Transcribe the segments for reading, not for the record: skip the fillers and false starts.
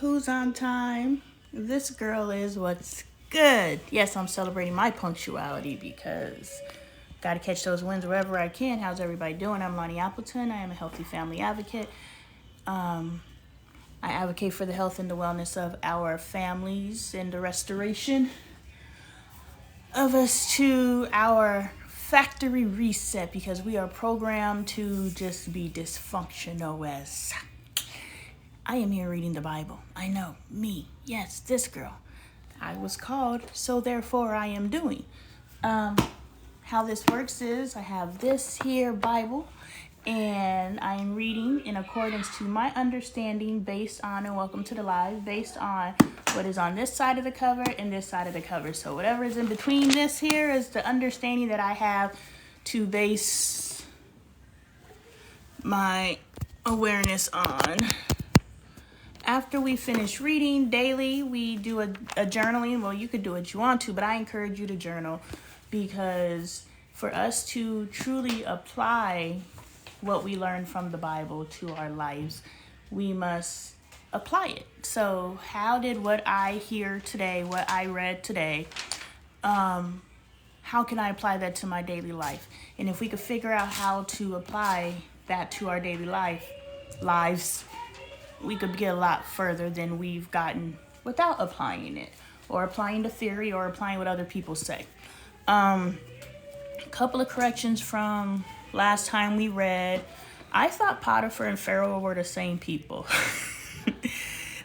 Who's on time? This girl is what's good. Yes, I'm celebrating my punctuality because got to catch those wins wherever I can. How's everybody doing? I'm Lonnie Appleton. I am a healthy family advocate. I advocate for the health and the wellness of our families and the restoration of us to our factory reset because we are programmed to just be dysfunctional as I am here reading the Bible. I know, me. Yes, this girl. I was called, so therefore I am doing. Um, how this works is I have this here Bible, and I am reading in accordance to my understanding based on, and welcome to the live, based on what is on this side of the cover and this side of the cover. So whatever is in between this here is the understanding that I have to base my awareness on. After we finish reading daily, we do a journaling. Well, you could do what you want to, but I encourage you to journal because for us to truly apply what we learn from the Bible to our lives, we must apply it. So how did what I hear today, what I read today, how can I apply that to my daily life? And if we could figure out how to apply that to our daily lives, we could get a lot further than we've gotten without applying it or applying the theory or applying what other people say. A couple of corrections from last time we read. I thought Potiphar and Pharaoh were the same people.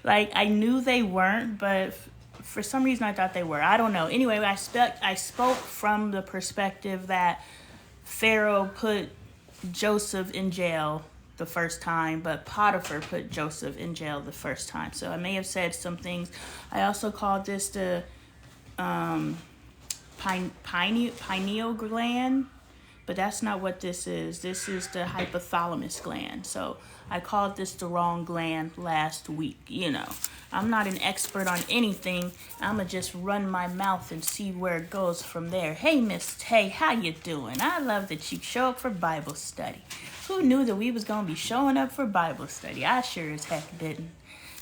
Like, I knew they weren't, but for some reason I thought they were. I don't know. Anyway, I spoke from the perspective that Pharaoh put Joseph in jail the first time, but Potiphar put Joseph in jail the first time. So I may have said some things. I also called this the pineal gland, but that's not what this is. This is the hypothalamus gland. So I called this the wrong gland last week. I'm not an expert on anything. I'ma just run my mouth and see where it goes from there. Hey, Miss Tay, how you doing? I love that you show up for Bible study. Who knew that we was gonna be showing up for Bible study? I sure as heck didn't.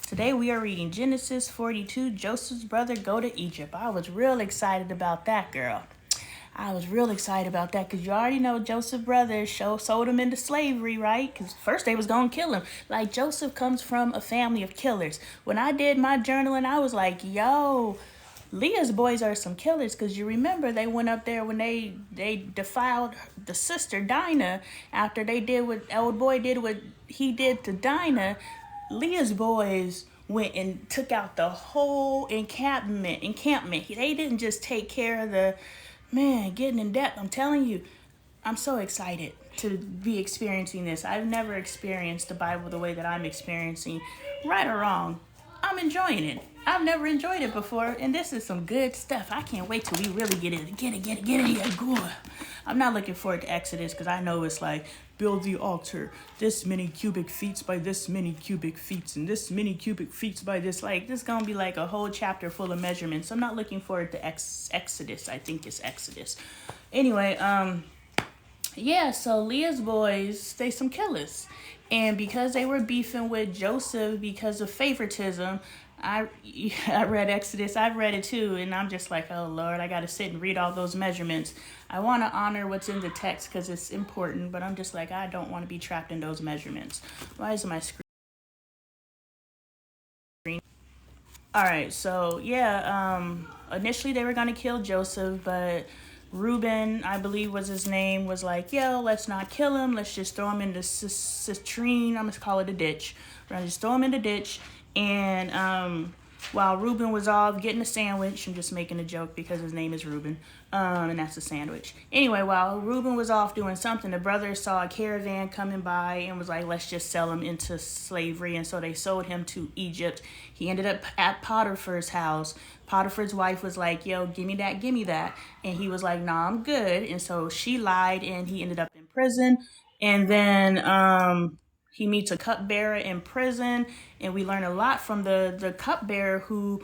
Today we are reading Genesis 42, Joseph's brother go to Egypt. I was real excited about that, girl. I was real excited about that because you already know Joseph's brothers sold him into slavery, right? Because first they was going to kill him. Like, Joseph comes from a family of killers. When I did my journaling, I was like, yo, Leah's boys are some killers because you remember they went up there when they defiled the sister Dinah after they did what old boy did what he did to Dinah. Leah's boys went and took out the whole encampment. They didn't just take care of the man getting in debt. I'm telling you, I'm so excited to be experiencing this. I've never experienced the Bible the way that I'm experiencing. Right or wrong, I'm enjoying it. I've never enjoyed it before, and this is some good stuff. I can't wait till we really get it. Get it here. Go. I'm not looking forward to Exodus because I know it's like, build the altar, this many cubic feet by this many cubic feet, and this many cubic feet by this. Like, this is going to be like a whole chapter full of measurements. I'm not looking forward to Exodus. I think it's Exodus. Anyway, yeah, so Leah's boys, they some killers. And because they were beefing with Joseph because of favoritism, I read Exodus. I've read it too, and I'm just like, oh Lord, I got to sit and read all those measurements. I want to honor what's in the text because it's important, but I'm just like, I don't want to be trapped in those measurements. Why is my screen? All right, so yeah, initially they were gonna kill Joseph, but Reuben, I believe was his name, was like, yo, let's not kill him. Let's just throw him in the citrine. I'm gonna call it a ditch. We're gonna just throw him in the ditch. And while Reuben was off getting a sandwich, I'm just making a joke because his name is Reuben, and that's a sandwich. Anyway, while Reuben was off doing something, the brothers saw a caravan coming by and was like, let's just sell him into slavery. And so they sold him to Egypt. He ended up at Potiphar's house. Potiphar's wife was like, yo, give me that. And he was like, nah, I'm good. And so she lied and he ended up in prison. And then he meets a cupbearer in prison, and we learn a lot from the cupbearer. Who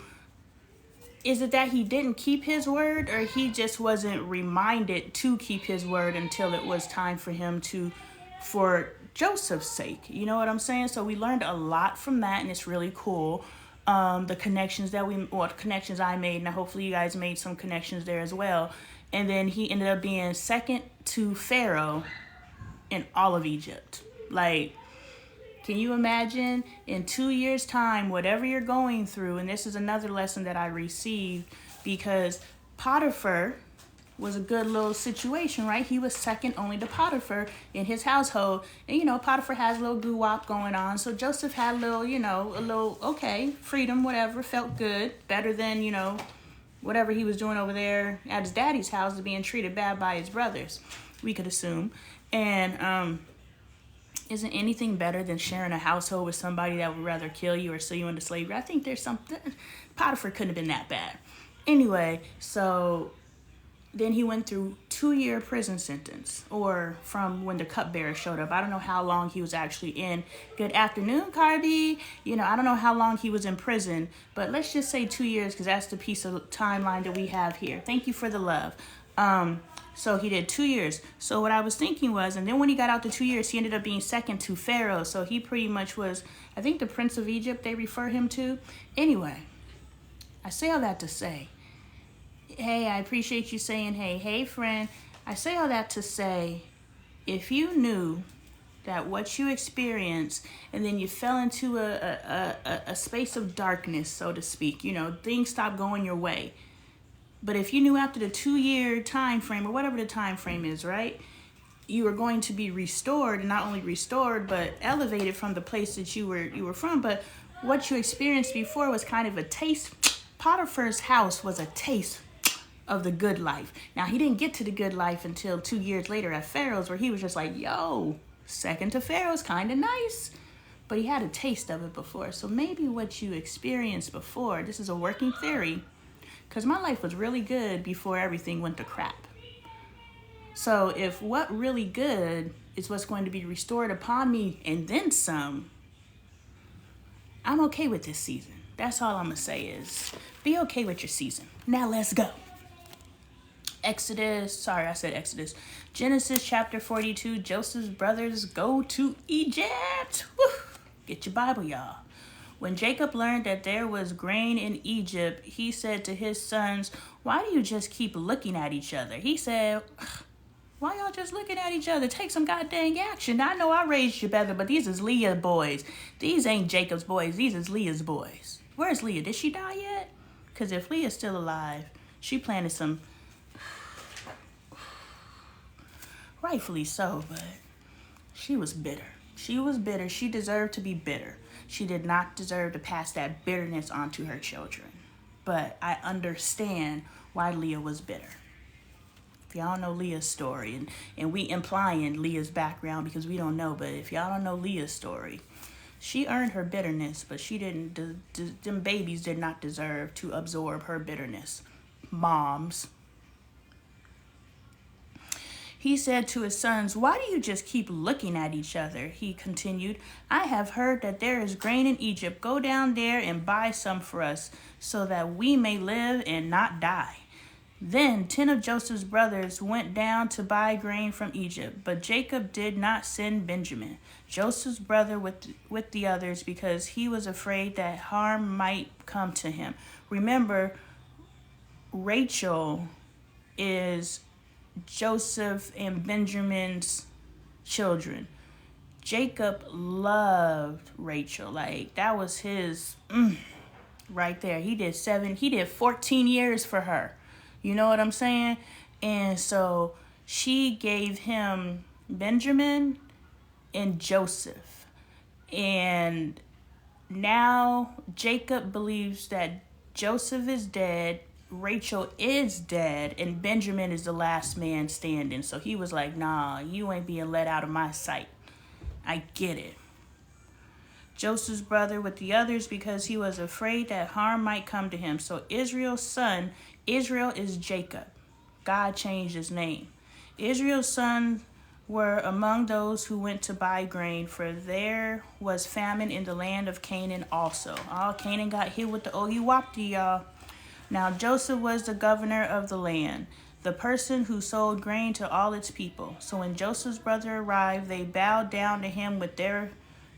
is it that he didn't keep his word, or he just wasn't reminded to keep his word until it was time for him to, for Joseph's sake? You know what I'm saying? So we learned a lot from that, and it's really cool. the connections connections I made, and hopefully you guys made some connections there as well. And then he ended up being second to Pharaoh in all of Egypt. Like, can you imagine in 2 years' time, whatever you're going through? And this is another lesson that I received, because Potiphar was a good little situation, right? He was second only to Potiphar in his household. And, Potiphar has a little doo-wop going on. So Joseph had a little, okay, freedom, whatever, felt good. Better than, whatever he was doing over there at his daddy's house, being treated bad by his brothers, we could assume. And, isn't anything better than sharing a household with somebody that would rather kill you or sell you into slavery? I think there's something. Potiphar couldn't have been that bad. Anyway, so then he went through 2-year prison sentence, or from when the cupbearer showed up. I don't know how long he was actually in. Good afternoon, Carby. I don't know how long he was in prison, but let's just say 2 years, because that's the piece of timeline that we have here. Thank you for the love. So he did 2 years. So what I was thinking was, and then when he got out to 2 years, he ended up being second to Pharaoh. So he pretty much was, I think, the Prince of Egypt they refer him to. Anyway, I say all that to say, hey, I appreciate you saying, hey, friend. I say all that to say, if you knew that what you experienced, and then you fell into a space of darkness, so to speak, things stopped going your way. But if you knew after the 2-year time frame, or whatever the time frame is, right, you were going to be restored, and not only restored, but elevated from the place that you were from. But what you experienced before was kind of a taste. Potiphar's house was a taste of the good life. Now, he didn't get to the good life until 2 years later at Pharaoh's, where he was just like, yo, second to Pharaoh's kind of nice. But he had a taste of it before. So maybe what you experienced before, this is a working theory, because my life was really good before everything went to crap. So if what really good is what's going to be restored upon me and then some, I'm okay with this season. That's all I'm going to say is be okay with your season. Now let's go. Genesis chapter 42, Joseph's brothers go to Egypt. Woo! Get your Bible, y'all. When Jacob learned that there was grain in Egypt, he said to his sons, why do you just keep looking at each other? He said, why y'all just looking at each other? Take some goddamn action. I know I raised you better, but these is Leah's boys. These ain't Jacob's boys. These is Leah's boys. Where's Leah? Did she die yet? Because if Leah's still alive, she planted some... Rightfully so, but she was bitter. She was bitter. She deserved to be bitter. She did not deserve to pass that bitterness on to her children. But I understand why Leah was bitter. If y'all know Leah's story, and we implying Leah's background because we don't know, but if y'all don't know Leah's story, she earned her bitterness, but she didn't, them babies did not deserve to absorb her bitterness. Moms. He said to his sons, why do you just keep looking at each other? He continued, I have heard that there is grain in Egypt. Go down there and buy some for us so that we may live and not die. Then 10 of Joseph's brothers went down to buy grain from Egypt, but Jacob did not send Benjamin, Joseph's brother, with the others because he was afraid that harm might come to him. Remember, Rachel is Joseph and Benjamin's children. Jacob loved Rachel. Like, that was his right there. He did 14 years for her. You know what I'm saying? And so she gave him Benjamin and Joseph. And now Jacob believes that Joseph is dead, Rachel is dead, and Benjamin is the last man standing. So he was like, nah, you ain't being let out of my sight. I get it. Joseph's brother with the others because he was afraid that harm might come to him. So Israel's son, Israel is Jacob. God changed his name. Israel's sons were among those who went to buy grain, for there was famine in the land of Canaan also. All Canaan got hit with the Ogiwapti, y'all. Now Joseph was the governor of the land, the person who sold grain to all its people. So when Joseph's brother arrived, they bowed down to him with their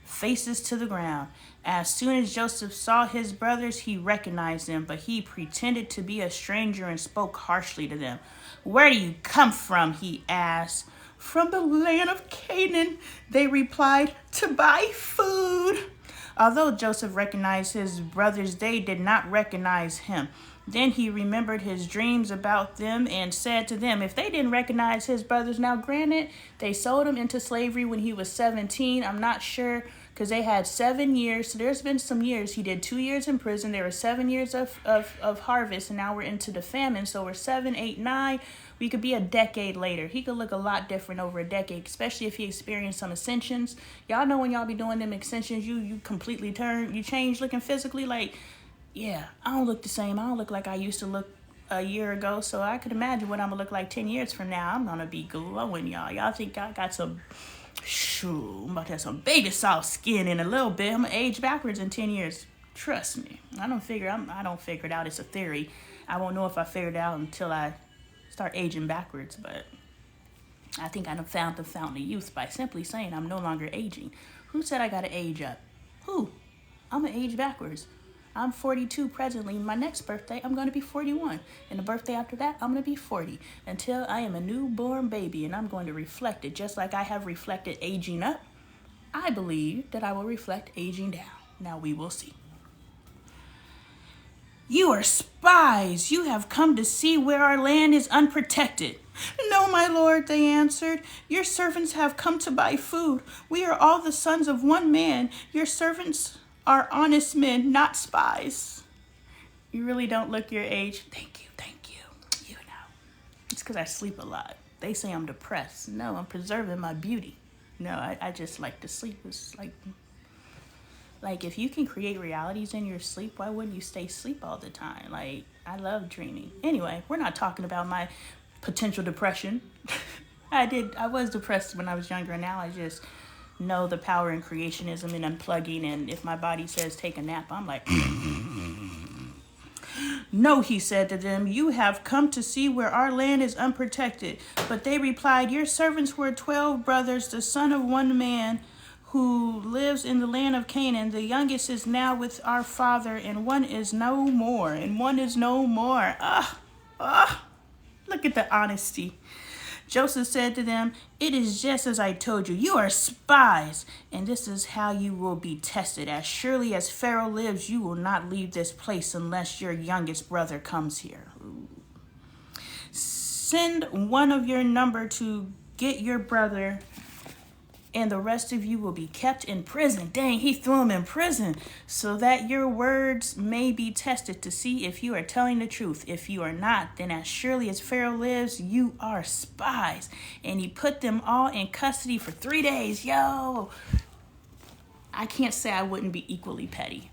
faces to the ground. As soon as Joseph saw his brothers, he recognized them, but he pretended to be a stranger and spoke harshly to them. "Where do you come from?" he asked. "From the land of Canaan," they replied, "to buy food." Although Joseph recognized his brothers, they did not recognize him. Then he remembered his dreams about them and said to them, if they didn't recognize his brothers, now granted, they sold him into slavery when he was 17. I'm not sure because they had 7 years. So there's been some years. He did 2 years in prison. There were 7 years of harvest, and now we're into the famine. So we're 7, 8, 9. We could be a decade later. He could look a lot different over a decade, especially if he experienced some ascensions. Y'all know when y'all be doing them ascensions, you completely turn, you change looking physically. Like, yeah, I don't look the same. I don't look like I used to look a year ago. So I could imagine what I'm going to look like 10 years from now. I'm going to be glowing, y'all. Y'all think I got some, I'm about to have some baby soft skin in a little bit. I'm going to age backwards in 10 years. Trust me. I don't figure it out. It's a theory. I won't know if I figured it out until I start aging backwards. But I think I done found the fountain of youth by simply saying I'm no longer aging. Who said I got to age up? Who? I'm going to age backwards. I'm 42 presently. My next birthday, I'm going to be 41. And the birthday after that, I'm going to be 40. Until I am a newborn baby, and I'm going to reflect it. Just like I have reflected aging up, I believe that I will reflect aging down. Now we will see. "You are spies. You have come to see where our land is unprotected." "No, my lord," they answered. "Your servants have come to buy food. We are all the sons of one man. Your servants are honest men, not spies." You really don't look your age. Thank you. You know. It's because I sleep a lot. They say I'm depressed. No, I'm preserving my beauty. No, I just like to sleep. It's like if you can create realities in your sleep, why wouldn't you stay asleep all the time? Like, I love dreaming. Anyway, we're not talking about my potential depression. I was depressed when I was younger, and now I just know the power in creationism and unplugging, and if my body says take a nap, I'm like, "No," he said to them, "you have come to see where our land is unprotected." But they replied, "Your servants were 12 brothers, the son of one man who lives in the land of Canaan. The youngest is now with our father, and one is no more. Look at the honesty. Joseph said to them, "It is just as I told you. You are spies, and this is how you will be tested. As surely as Pharaoh lives, you will not leave this place unless your youngest brother comes here. Send one of your number to get your brother, and the rest of you will be kept in prison." Dang, he threw him in prison. "So that your words may be tested to see if you are telling the truth. If you are not, then as surely as Pharaoh lives, you are spies." And he put them all in custody for 3 days. Yo, I can't say I wouldn't be equally petty.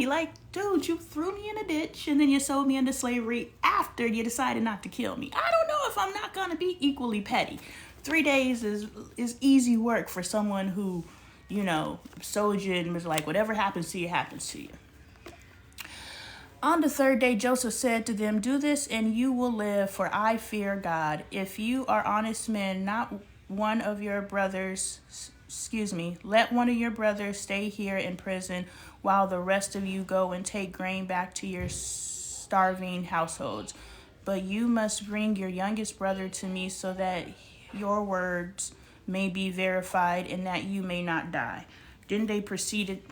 Like, dude, you threw me in a ditch and then you sold me into slavery after you decided not to kill me. I don't know if I'm not going to be equally petty. 3 days is easy work for someone who, sold you and was like, whatever happens to you, happens to you. On the 3rd day, Joseph said to them, "Do this and you will live, for I fear God. If you are honest men, let one of your brothers stay here in prison while the rest of you go and take grain back to your starving households. But you must bring your youngest brother to me so that your words may be verified and that you may not die." They proceeded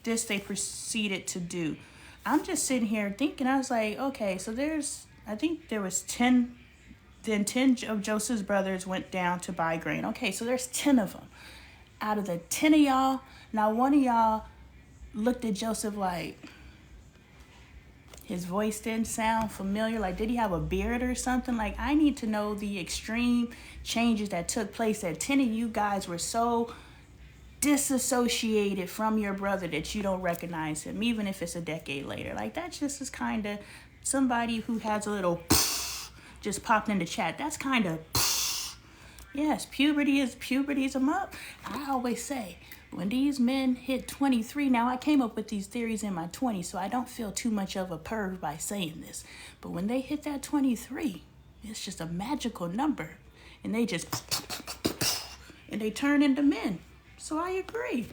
to do. I'm just sitting here thinking, I was like, okay, so I think there was 10, then 10 of Joseph's brothers went down to buy grain. Okay, so there's 10 of them. Out of the 10 of y'all, now one of y'all looked at Joseph like, his voice didn't sound familiar. Like, did he have a beard or something? Like, I need to know the extreme changes that took place, that 10 of you guys were so disassociated from your brother that you don't recognize him, even if it's a decade later. Like, that just is kind of somebody who has a little just popped in the chat. That's kind of, yes, puberty is them up. I always say, when these men hit 23, now I came up with these theories in my 20s, so I don't feel too much of a perv by saying this. But when they hit that 23, it's just a magical number. And they just, and they turn into men. So I agree.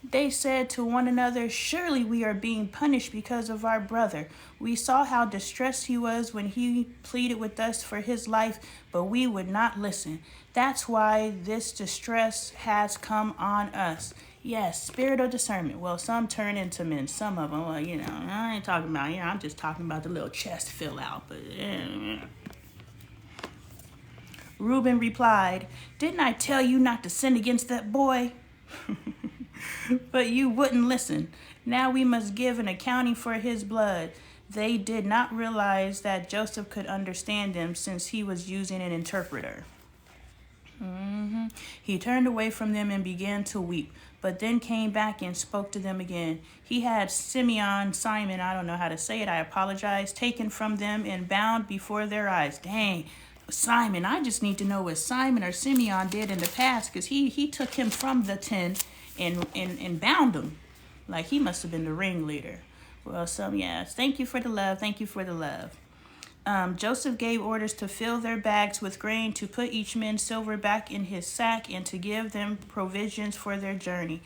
They said to one another, "Surely we are being punished because of our brother. We saw how distressed he was when he pleaded with us for his life, but we would not listen. That's why this distress has come on us." Yes, spirit of discernment. Well, some turn into men. Some of them, well, I ain't talking about, I'm just talking about the little chest fill out. But Reuben replied, "Didn't I tell you not to sin against that boy?" But you wouldn't listen. Now we must give an accounting for his blood. They did not realize that Joseph could understand them since he was using an interpreter. He turned away from them and began to weep, but then came back and spoke to them again. He had Simon, I don't know how to say it, I apologize, taken from them and bound before their eyes. Dang, Simon, I just need to know what Simon or Simeon did in the past, because he took him from the 10 and bound him. Like he must have been the ringleader. Well, yes, thank you for the love. Joseph gave orders to fill their bags with grain, to put each man's silver back in his sack, and to give them provisions for their journey.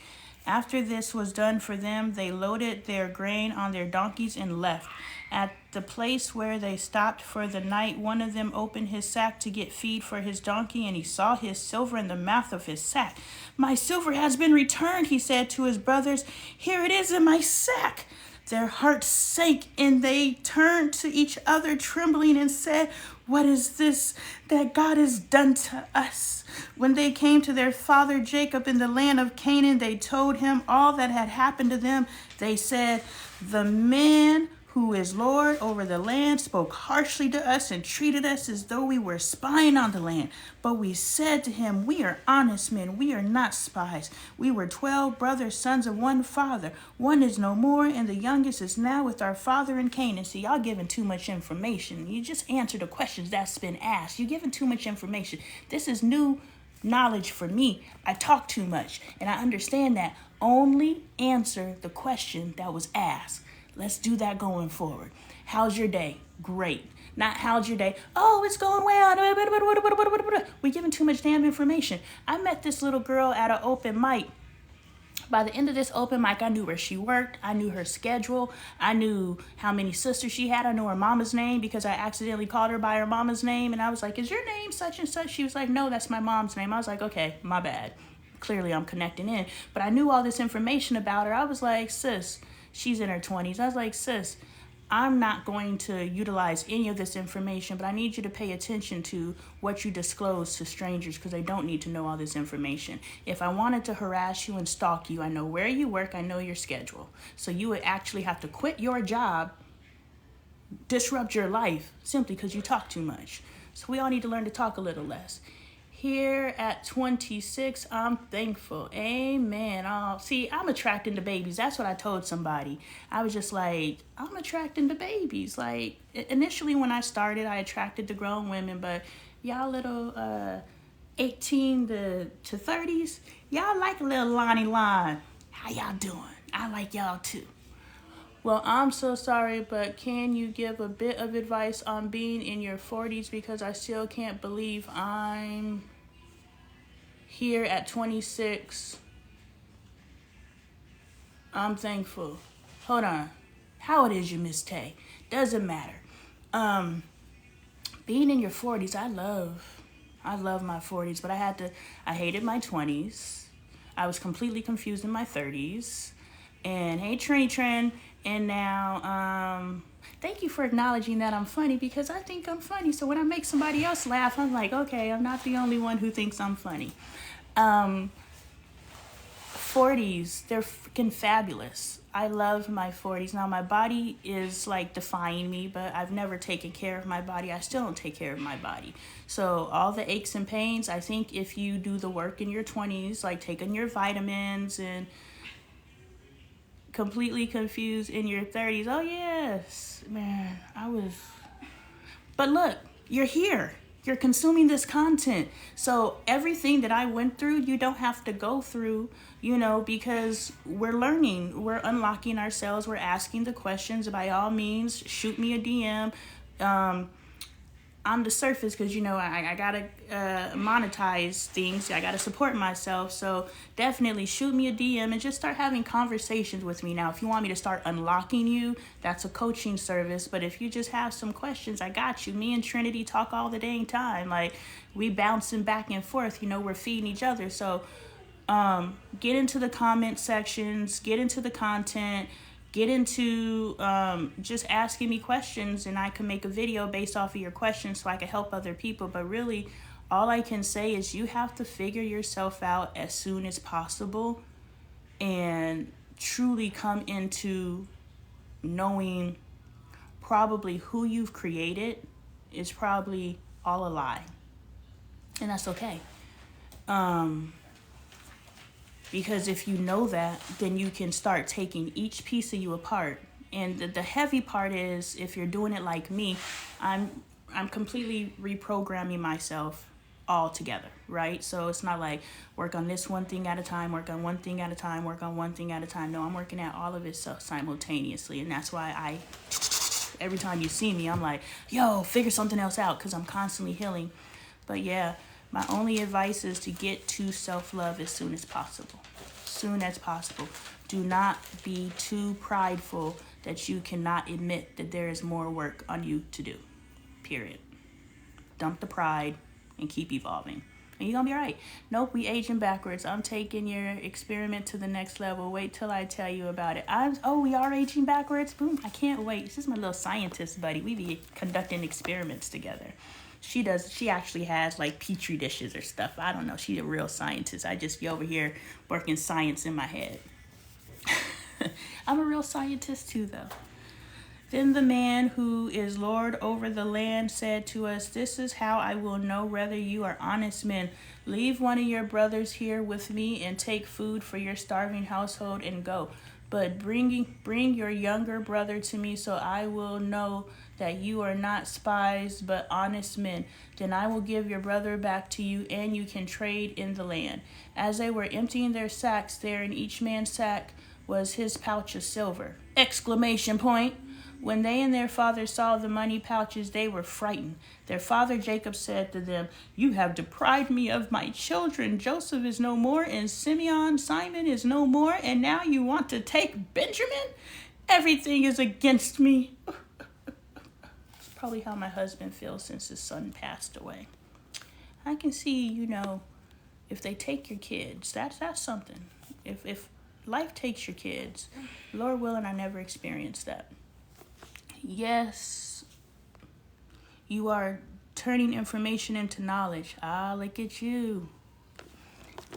After this was done for them, they loaded their grain on their donkeys and left. At the place where they stopped for the night, one of them opened his sack to get feed for his donkey, and he saw his silver in the mouth of his sack. "My silver has been returned," he said to his brothers. "Here it is in my sack." Their hearts sank, and they turned to each other trembling and said, "What is this that God has done to us?" When they came to their father Jacob in the land of Canaan, they told him all that had happened to them. They said, "The man who is Lord over the land spoke harshly to us and treated us as though we were spying on the land. But we said to him, 'We are honest men, we are not spies. We were 12 brothers, sons of one father. One is no more, and the youngest is now with our father in Canaan.'" See, y'all giving too much information. You just answer the questions that's been asked. You're giving too much information. This is new knowledge for me. I talk too much, and I understand that. Only answer the question that was asked. Let's do that going forward. How's your day? Great. Not how's your day? Oh, it's going well. We're giving too much damn information. I met this little girl at an open mic. By the end of this open mic, I knew where she worked. I knew her schedule. I knew how many sisters she had. I knew her mama's name because I accidentally called her by her mama's name. And I was like, "Is your name such and such?" She was like, "No, that's my mom's name." I was like, "Okay, my bad." Clearly, I'm connecting in. But I knew all this information about her. I was like, "Sis," she's in her 20s. I was like, "Sis, I'm not going to utilize any of this information, but I need you to pay attention to what you disclose to strangers because they don't need to know all this information. If I wanted to harass you and stalk you, I know where you work, I know your schedule. So you would actually have to quit your job, disrupt your life simply because you talk too much." So we all need to learn to talk a little less. Here at 26, I'm thankful. Amen. Oh, see, I'm attracting to babies. That's what I told somebody. I was just like, I'm attracting to babies. Like, initially when I started, I attracted to grown women, but y'all little 18 to 30s, y'all like a little Lonnie Lon. How y'all doing? I like y'all too. Well, I'm so sorry, but can you give a bit of advice on being in your 40s because I still can't believe I'm here at 26. I'm thankful. Hold on. How old is you, Miss Tay? Doesn't matter. Being in your 40s, I love my 40s, but I hated my 20s. I was completely confused in my 30s. And hey, Trin. And now, thank you for acknowledging that I'm funny because I think I'm funny. So when I make somebody else laugh, I'm like, okay, I'm not the only one who thinks I'm funny. 40s, they're freaking fabulous. I love my 40s. Now, my body is like defying me, but I've never taken care of my body. I still don't take care of my body. So all the aches and pains, I think if you do the work in your 20s, like taking your vitamins and completely confused in your 30s. Oh, yes, man, But look, you're here. You're consuming this content. So everything that I went through, you don't have to go through, because we're learning. We're unlocking ourselves. We're asking the questions. By all means, shoot me a DM. on the surface, because you know I gotta monetize things, I gotta support myself, so definitely shoot me a DM and just start having conversations with me. Now if you want me to start unlocking you, that's a coaching service, but if you just have some questions, I got you. Me and Trinity talk all the dang time, like we bouncing back and forth, you know, we're feeding each other. So get into the comment sections, get into the content, get into just asking me questions, and I can make a video based off of your questions so I can help other people. But really, all I can say is you have to figure yourself out as soon as possible and truly come into knowing probably who you've created is probably all a lie. And that's okay. Because if you know that, then you can start taking each piece of you apart. And the heavy part is, if you're doing it like me, I'm completely reprogramming myself all together, right? So it's not like work on this one thing at a time, work on one thing at a time, work on one thing at a time. No, I'm working at all of it simultaneously. And that's why every time you see me, I'm like, yo, figure something else out, because I'm constantly healing. But yeah, my only advice is to get to self-love as soon as possible. Soon as possible. Do not be too prideful that you cannot admit that there is more work on you to do. Period. Dump the pride and keep evolving. And you're going to be all right. Nope, we aging backwards. I'm taking your experiment to the next level. Wait till I tell you about it. We are aging backwards? Boom, I can't wait. This is my little scientist buddy. We be conducting experiments together. She actually has like petri dishes or stuff. I don't know. She's a real scientist. I just be over here working science in my head. I'm a real scientist too, though. Then the man who is Lord over the land said to us, "This is how I will know whether you are honest men. Leave one of your brothers here with me and take food for your starving household and go. But bring your younger brother to me, so I will know that you are not spies but honest men. Then I will give your brother back to you, and you can trade in the land." As they were emptying their sacks, there in each man's sack was his pouch of silver! Exclamation point. When they and their father saw the money pouches, they were frightened. Their father Jacob said to them, "You have deprived me of my children. Joseph is no more, and Simon is no more, and now you want to take Benjamin? Everything is against me." It's probably how my husband feels since his son passed away. I can see, if they take your kids, that's something. If life takes your kids, Lord willing, I never experienced that. Yes, you are turning information into knowledge. Look at you.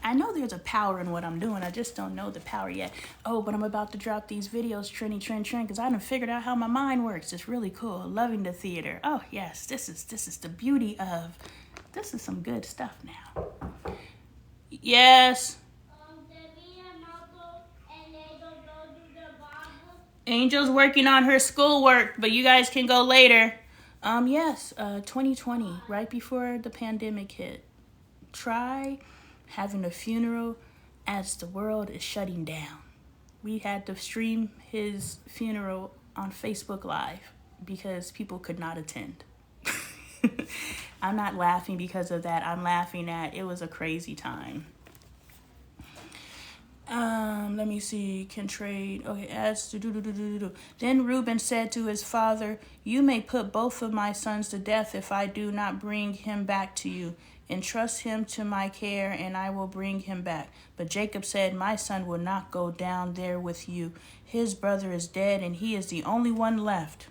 I know there's a power in what I'm doing. I just don't know the power yet. Oh, but I'm about to drop these videos, trend, because I done figured out how my mind works. It's really cool. Loving the theater. Oh, yes, this is the beauty of, this is some good stuff now. Yes. Angel's working on her schoolwork, but you guys can go later. 2020, right before the pandemic hit. Try having a funeral as the world is shutting down. We had to stream his funeral on Facebook Live because people could not attend. I'm not laughing because of that. I'm laughing at it was a crazy time. Let me see. Can trade. Okay, Then Reuben said to his father, "You may put both of my sons to death if I do not bring him back to you. Entrust him to my care, and I will bring him back." But Jacob said, "My son will not go down there with you. His brother is dead, and he is the only one left."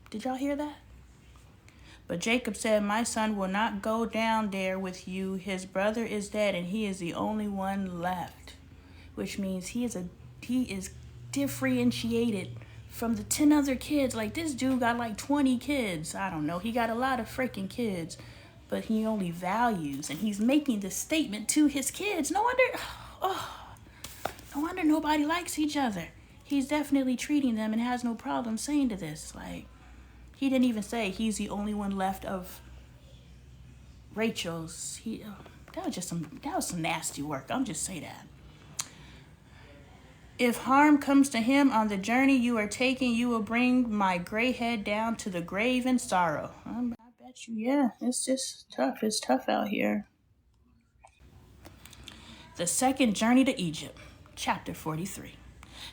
Did y'all hear that? But Jacob said, "My son will not go down there with you. His brother is dead, and he is the only one left." Which means he is differentiated from the 10 other kids. Like, this dude got like 20 kids. I don't know. He got a lot of freaking kids, but he only values, and he's making this statement to his kids. No wonder nobody likes each other. He's definitely treating them and has no problem saying to this. Like, he didn't even say he's the only one left of Rachel's. That was some nasty work. I'm just saying that. If harm comes to him on the journey you are taking, you will bring my gray head down to the grave in sorrow. I bet you, yeah, it's just tough. It's tough out here. The second journey to Egypt, chapter 43.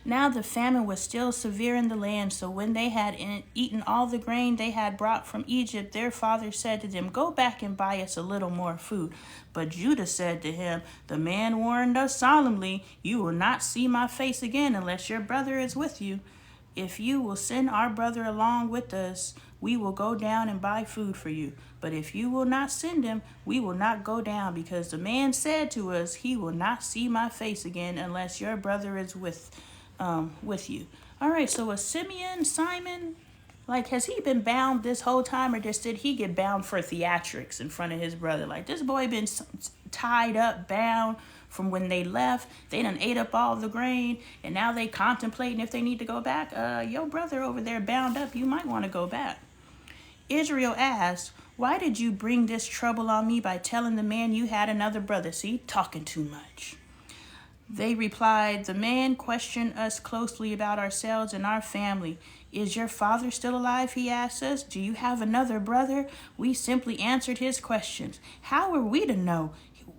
Now the famine was still severe in the land, so when they had eaten all the grain they had brought from Egypt, their father said to them, "Go back and buy us a little more food." But Judah said to him, "The man warned us solemnly, 'You will not see my face again unless your brother is with you.' If you will send our brother along with us, we will go down and buy food for you. But if you will not send him, we will not go down, because the man said to us, 'He will not see my face again unless your brother is with you.'" All right, so was Simon, like, has he been bound this whole time, or just did he get bound for theatrics in front of his brother? Like, this boy been tied up, bound from when they left. They done ate up all the grain, and now they contemplating if they need to go back. Your brother over there bound up, you might want to go back. Israel asked, "Why did you bring this trouble on me by telling the man you had another brother?" See, talking too much. They replied, "The man questioned us closely about ourselves and our family. 'Is your father still alive?' he asked us. 'Do you have another brother?' We simply answered his questions. How were we to know?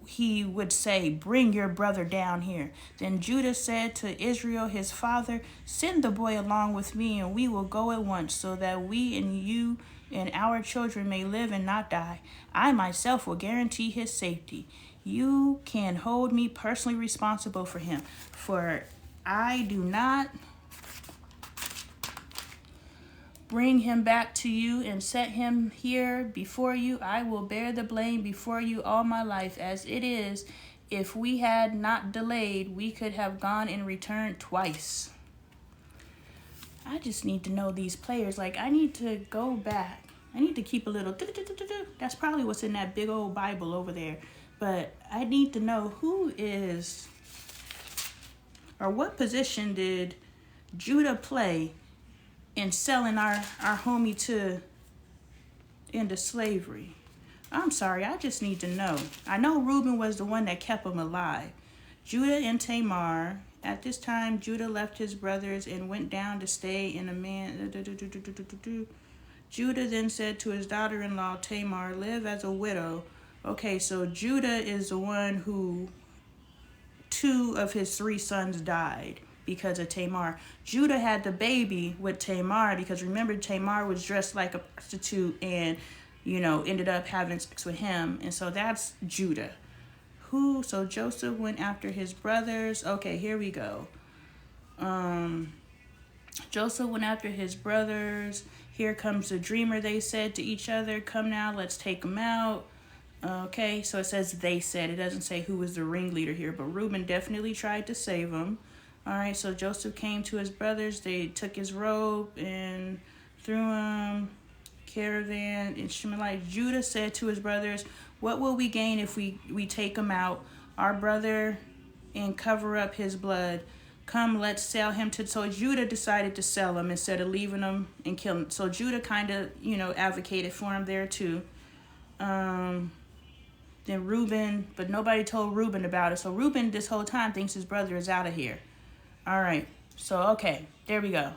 He would say, 'Bring your brother down here.' Then Judah said to Israel his father, 'Send the boy along with me, and we will go at once, so that we and you and our children may live and not die. I myself will guarantee his safety. You can hold me personally responsible for him, for I do not bring him back to you and set him here before you. I will bear the blame before you all my life. As it is, if we had not delayed, we could have gone and returned twice." I just need to know these players. Like, I need to go back. I need to keep a little. That's probably what's in that big old Bible over there. But I need to know who is, or what position did Judah play in selling our homie into slavery. I'm sorry, I just need to know. I know Reuben was the one that kept him alive. Judah and Tamar. At this time, Judah left his brothers and went down to stay in a man. Judah then said to his daughter-in-law Tamar, "Live as a widow." Okay, so Judah is the one who 2 of his 3 sons died because of Tamar. Judah had the baby with Tamar because, remember, Tamar was dressed like a prostitute and, ended up having sex with him. And so that's Judah. So Joseph went after his brothers. Okay, here we go. Joseph went after his brothers. Here comes the dreamer, they said to each other. "Come now, let's take him out." Okay, so it says they said. It doesn't say who was the ringleader here, but Reuben definitely tried to save him. All right, so Joseph came to his brothers. They took his robe and threw him caravan and Ishmaelite. Judah said to his brothers, "What will we gain if we take him out, our brother, and cover up his blood? Come, let's sell him to..." So Judah decided to sell him instead of leaving him and killing him. So Judah kind of, advocated for him there too. Then Reuben, but nobody told Reuben about it. So Reuben this whole time thinks his brother is out of here. All right. So, okay, there we go.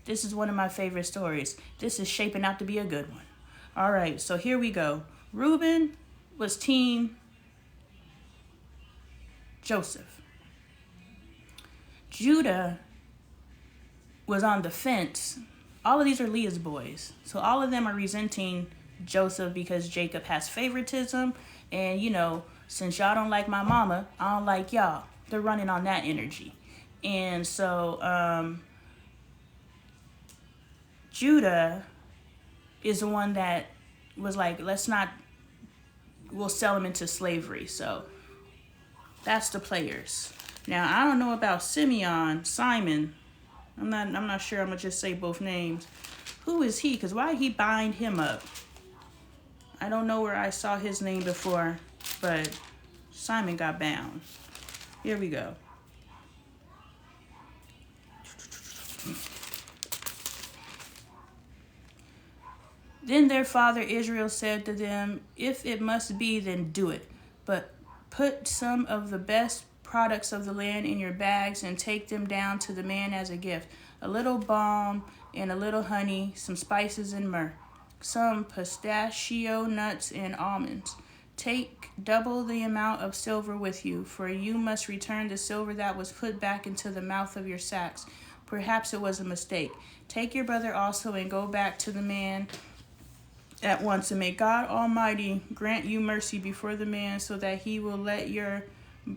This is one of my favorite stories. This is shaping out to be a good one. All right, so here we go. Reuben was team Joseph. Judah was on the fence. All of these are Leah's boys. So all of them are resenting Joseph because Jacob has favoritism. And, since y'all don't like my mama, I don't like y'all. They're running on that energy. And so Judah is the one that was like, we'll sell him into slavery. So that's the players. Now, I don't know about Simon. I'm not sure. I'm going to just say both names. Who is he? Because why did he bind him up? I don't know where I saw his name before, but Simon got bound. Here we go. Then their father Israel said to them, "If it must be, then do it. But put some of the best products of the land in your bags and take them down to the man as a gift. A little balm and a little honey, some spices and myrrh, some pistachio nuts and almonds. Take double the amount of silver with you, for you must return the silver that was put back into the mouth of your sacks. Perhaps it was a mistake. Take your brother also and go back to the man at once, and may God Almighty grant you mercy before the man, so that he will let your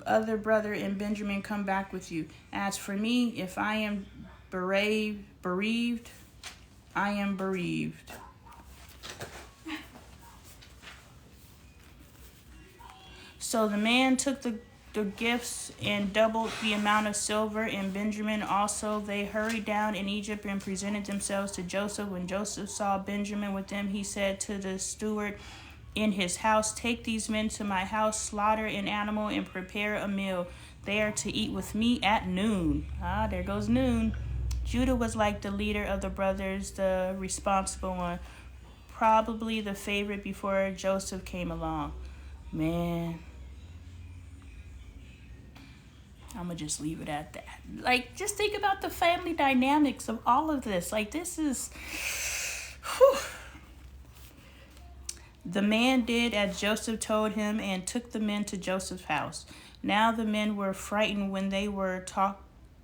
other brother and Benjamin come back with you. As for me, if I am bereaved, I am bereaved. So the man took the gifts and doubled the amount of silver, and Benjamin also. They hurried down in Egypt and presented themselves to Joseph. When Joseph saw Benjamin with them, he said to the steward in his house, take these men to my house, slaughter an animal, and prepare a meal. They are to eat with me at noon. Ah, there goes noon. Judah was like the leader of the brothers, the responsible one, probably the favorite before Joseph came along. Man, I'm going to just leave it at that. Like, just think about the family dynamics of all of this. Like, this is... Whew. The man did as Joseph told him and took the men to Joseph's house. Now the men were frightened when they were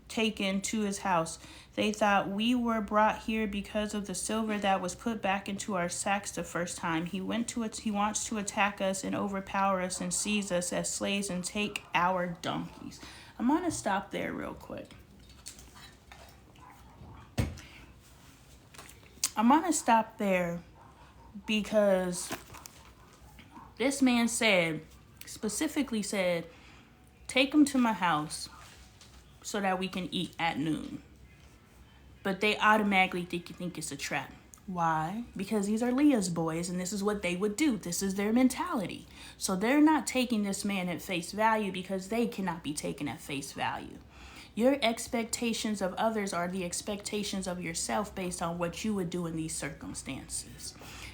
taken to his house. They thought, we were brought here because of the silver that was put back into our sacks the first time. He wants to attack us and overpower us and seize us as slaves and take our donkeys. I'm going to stop there real quick. I'm going to stop there because this man specifically said, take them to my house so that we can eat at noon. But they automatically think it's a trap. Why? Because these are Leah's boys, and this is what they would do. This is their mentality. So they're not taking this man at face value because they cannot be taken at face value. Your expectations of others are the expectations of yourself based on what you would do in these circumstances.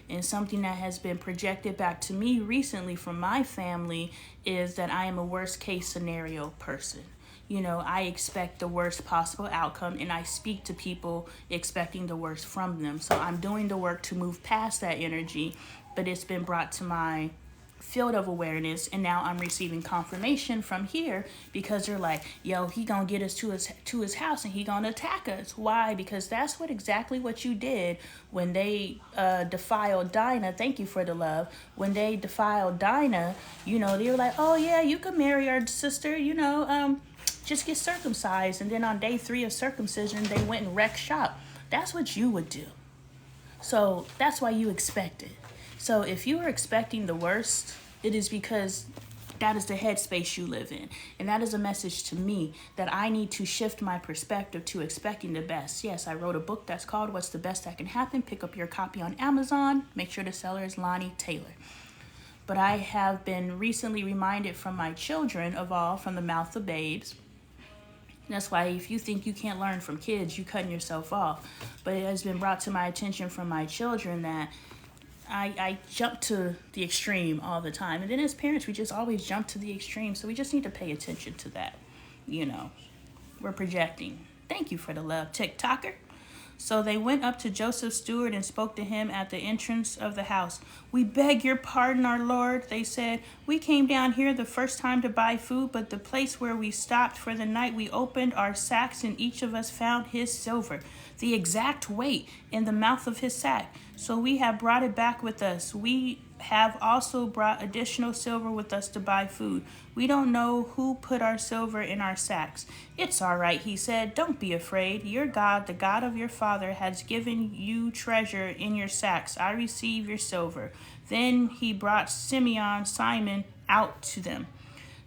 And something that has been projected back to me recently from my family is that I am a worst case scenario person. You know, I expect the worst possible outcome, and I speak to people expecting the worst from them. So I'm doing the work to move past that energy, but it's been brought to my field of awareness, and now I'm receiving confirmation from here because they're like, yo, he gonna get us to his house and he gonna attack us. Why? Because that's exactly what you did when they defiled Dinah. Thank you for the love. When they defiled Dinah, you know, they were like, oh yeah, you can marry our sister, you know, just get circumcised. And then on day 3 of circumcision, they went and wrecked shop. That's what you would do. So that's why you expect it. So if you are expecting the worst, it is because that is the headspace you live in. And that is a message to me that I need to shift my perspective to expecting the best. Yes, I wrote a book that's called What's the Best That Can Happen. Pick up your copy on Amazon. Make sure the seller is Lonnie Taylor. But I have been recently reminded from my children of all from the mouth of babes. That's why if you think you can't learn from kids, you're cutting yourself off. But it has been brought to my attention from my children that I jump to the extreme all the time. And then as parents, we just always jump to the extreme. So we just need to pay attention to that. You know, we're projecting. Thank you for the love, TikToker. So they went up to Joseph's steward and spoke to him at the entrance of the house. We beg your pardon, our lord, they said. We came down here the first time to buy food, but the place where we stopped for the night, we opened our sacks and each of us found his silver, the exact weight in the mouth of his sack. So we have brought it back with us. We have also brought additional silver with us to buy food. We don't know who put our silver in our sacks. It's all right, he said. Don't be afraid. Your God, the God of your father, has given you treasure in your sacks. I receive your silver. Then he brought Simon out to them.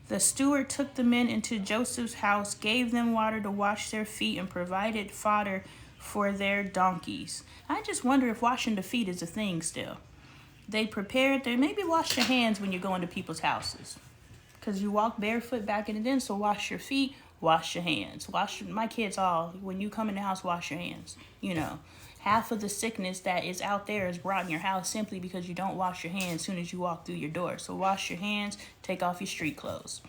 The steward took the men into Joseph's house, gave them water to wash their feet, and provided fodder for their donkeys. I just wonder if washing the feet is a thing still. They prepared their, maybe wash your hands when you go into people's houses. Because you walk barefoot back in the den, so wash your feet, wash your hands. My kids all, when you come in the house, wash your hands. You know, half of the sickness that is out there is brought in your house simply because you don't wash your hands as soon as you walk through your door. So wash your hands, take off your street clothes.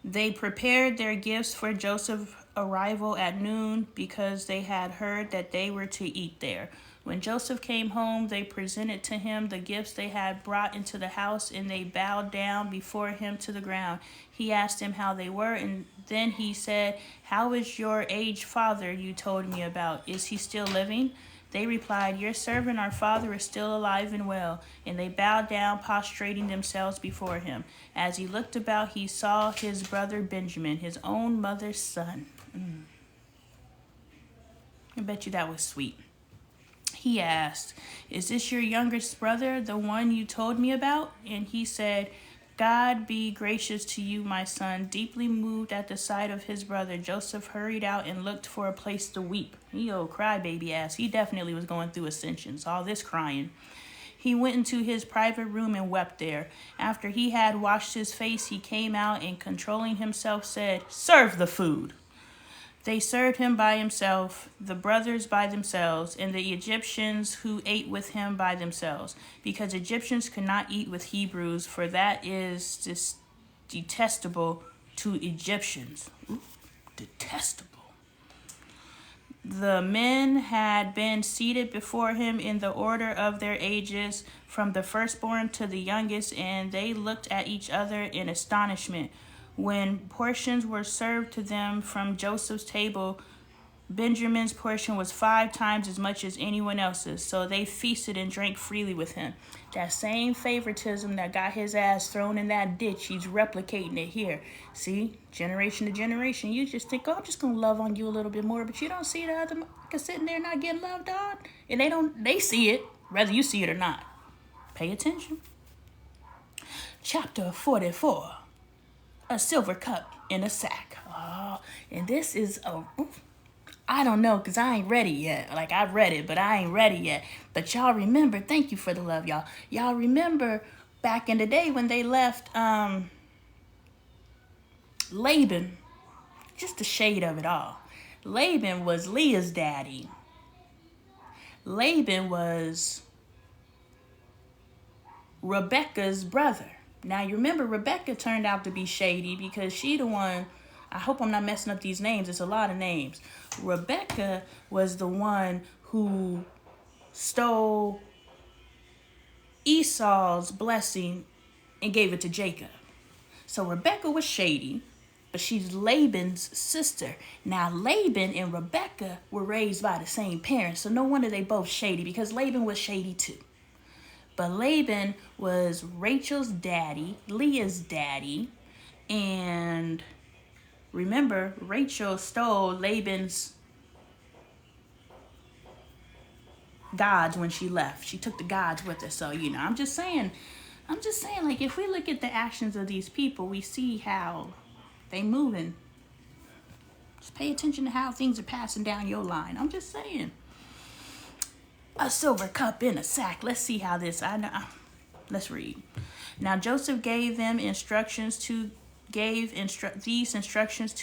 They prepared their gifts for Joseph's arrival at noon because they had heard that they were to eat there. When Joseph came home, they presented to him the gifts they had brought into the house, and they bowed down before him to the ground. He asked them how they were, and then he said, "How is your aged father you told me about? Is he still living?" They replied, "Your servant, our father, is still alive and well." And they bowed down, prostrating themselves before him. As he looked about, he saw his brother Benjamin, his own mother's son. I bet you that was sweet. He asked, "Is this your youngest brother, the one you told me about?" And he said, "God be gracious to you, my son." Deeply moved at the sight of his brother, Joseph hurried out and looked for a place to weep. He old crybaby ass. He definitely was going through ascensions, all this crying. He went into his private room and wept there. After he had washed his face, he came out and, controlling himself, said, "Serve the food." They served him by himself, the brothers by themselves, and the Egyptians who ate with him by themselves, because Egyptians could not eat with Hebrews, for that is detestable to Egyptians. Ooh, detestable. The men had been seated before him in the order of their ages, from the firstborn to the youngest, and they looked at each other in astonishment. When portions were served to them from Joseph's table, Benjamin's portion was 5 times as much as anyone else's, so they feasted and drank freely with him. That same favoritism that got his ass thrown in that ditch, he's replicating it here. See, generation to generation, you just think, "Oh, I'm just gonna love on you a little bit more," but you don't see the other motherfucker sitting there not getting loved on, and they see it, whether you see it or not. Pay attention. Chapter 44. A silver cup in a sack. Oh, and this is I don't know, because I ain't ready yet. Like, I've read it, but I ain't ready yet. But y'all remember, thank you for the love, y'all. Y'all remember back in the day when they left Laban, just the shade of it all. Laban was Leah's daddy. Laban was Rebecca's brother. Now, you remember Rebecca turned out to be shady because she the one, I hope I'm not messing up these names, it's a lot of names. Rebecca was the one who stole Esau's blessing and gave it to Jacob. So Rebecca was shady, but she's Laban's sister. Now, Laban and Rebecca were raised by the same parents, so no wonder they both shady, because Laban was shady too. But Laban was Rachel's daddy, Leah's daddy, and remember, Rachel stole Laban's gods when she left. She took the gods with her. So, I'm just saying, like, if we look at the actions of these people, we see how they moving. Just pay attention to how things are passing down your line. I'm just saying. A silver cup in a sack. Let's see how this. Let's read. Now Joseph gave these instructions to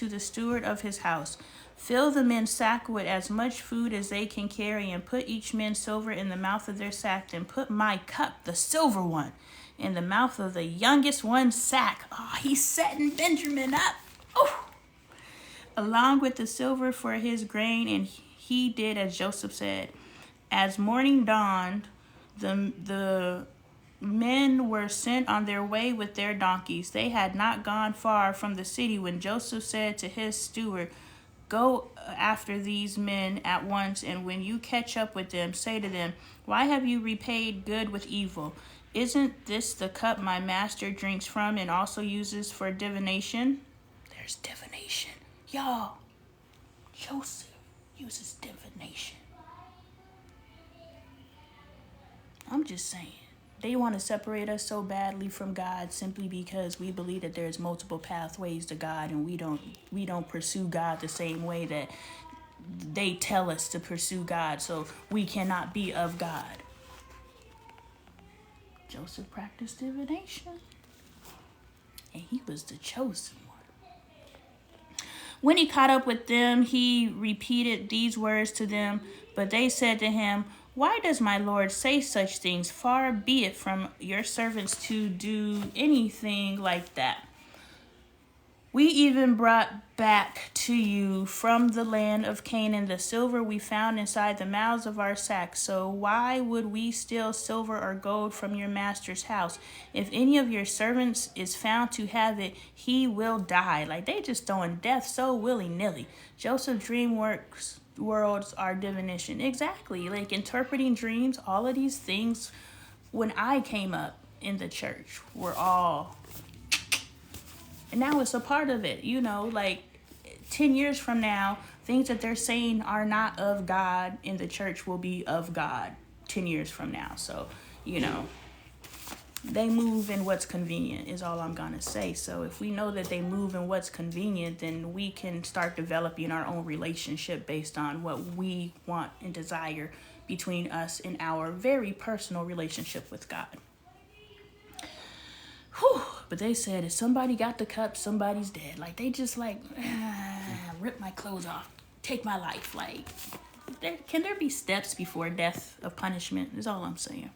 the steward of his house. Fill the men's sack with as much food as they can carry, and put each man's silver in the mouth of their sack. Then put my cup, the silver one, in the mouth of the youngest one's sack. Oh, he's setting Benjamin up. Oh, along with the silver for his grain, and he did as Joseph said. As morning dawned, the men were sent on their way with their donkeys. They had not gone far from the city when Joseph said to his steward, "Go after these men at once, and when you catch up with them, say to them, 'Why have you repaid good with evil? Isn't this the cup my master drinks from and also uses for divination?'" There's divination. Y'all, Joseph uses divination. I'm just saying, they want to separate us so badly from God simply because we believe that there's multiple pathways to God, and we don't pursue God the same way that they tell us to pursue God, so we cannot be of God. Joseph practiced divination, and he was the chosen one. When he caught up with them, he repeated these words to them, but they said to him, "Why does my Lord say such things? Far be it from your servants to do anything like that." We even brought back to you from the land of Canaan the silver we found inside the mouths of our sacks. So why would we steal silver or gold from your master's house? If any of your servants is found to have it, he will die. Like, they just throwing death so willy-nilly. Joseph dream worlds are divination. Exactly. Like, interpreting dreams, all of these things, when I came up in the church, were all... And now it's a part of it, like 10 years from now, things that they're saying are not of God in the church will be of God 10 years from now. So, they move in what's convenient is all I'm going to say. So if we know that they move in what's convenient, then we can start developing our own relationship based on what we want and desire between us and our very personal relationship with God. Whew. But they said if somebody got the cup, somebody's dead. Like, they just rip my clothes off, take my life. Like, can there be steps before death of punishment is all I'm saying.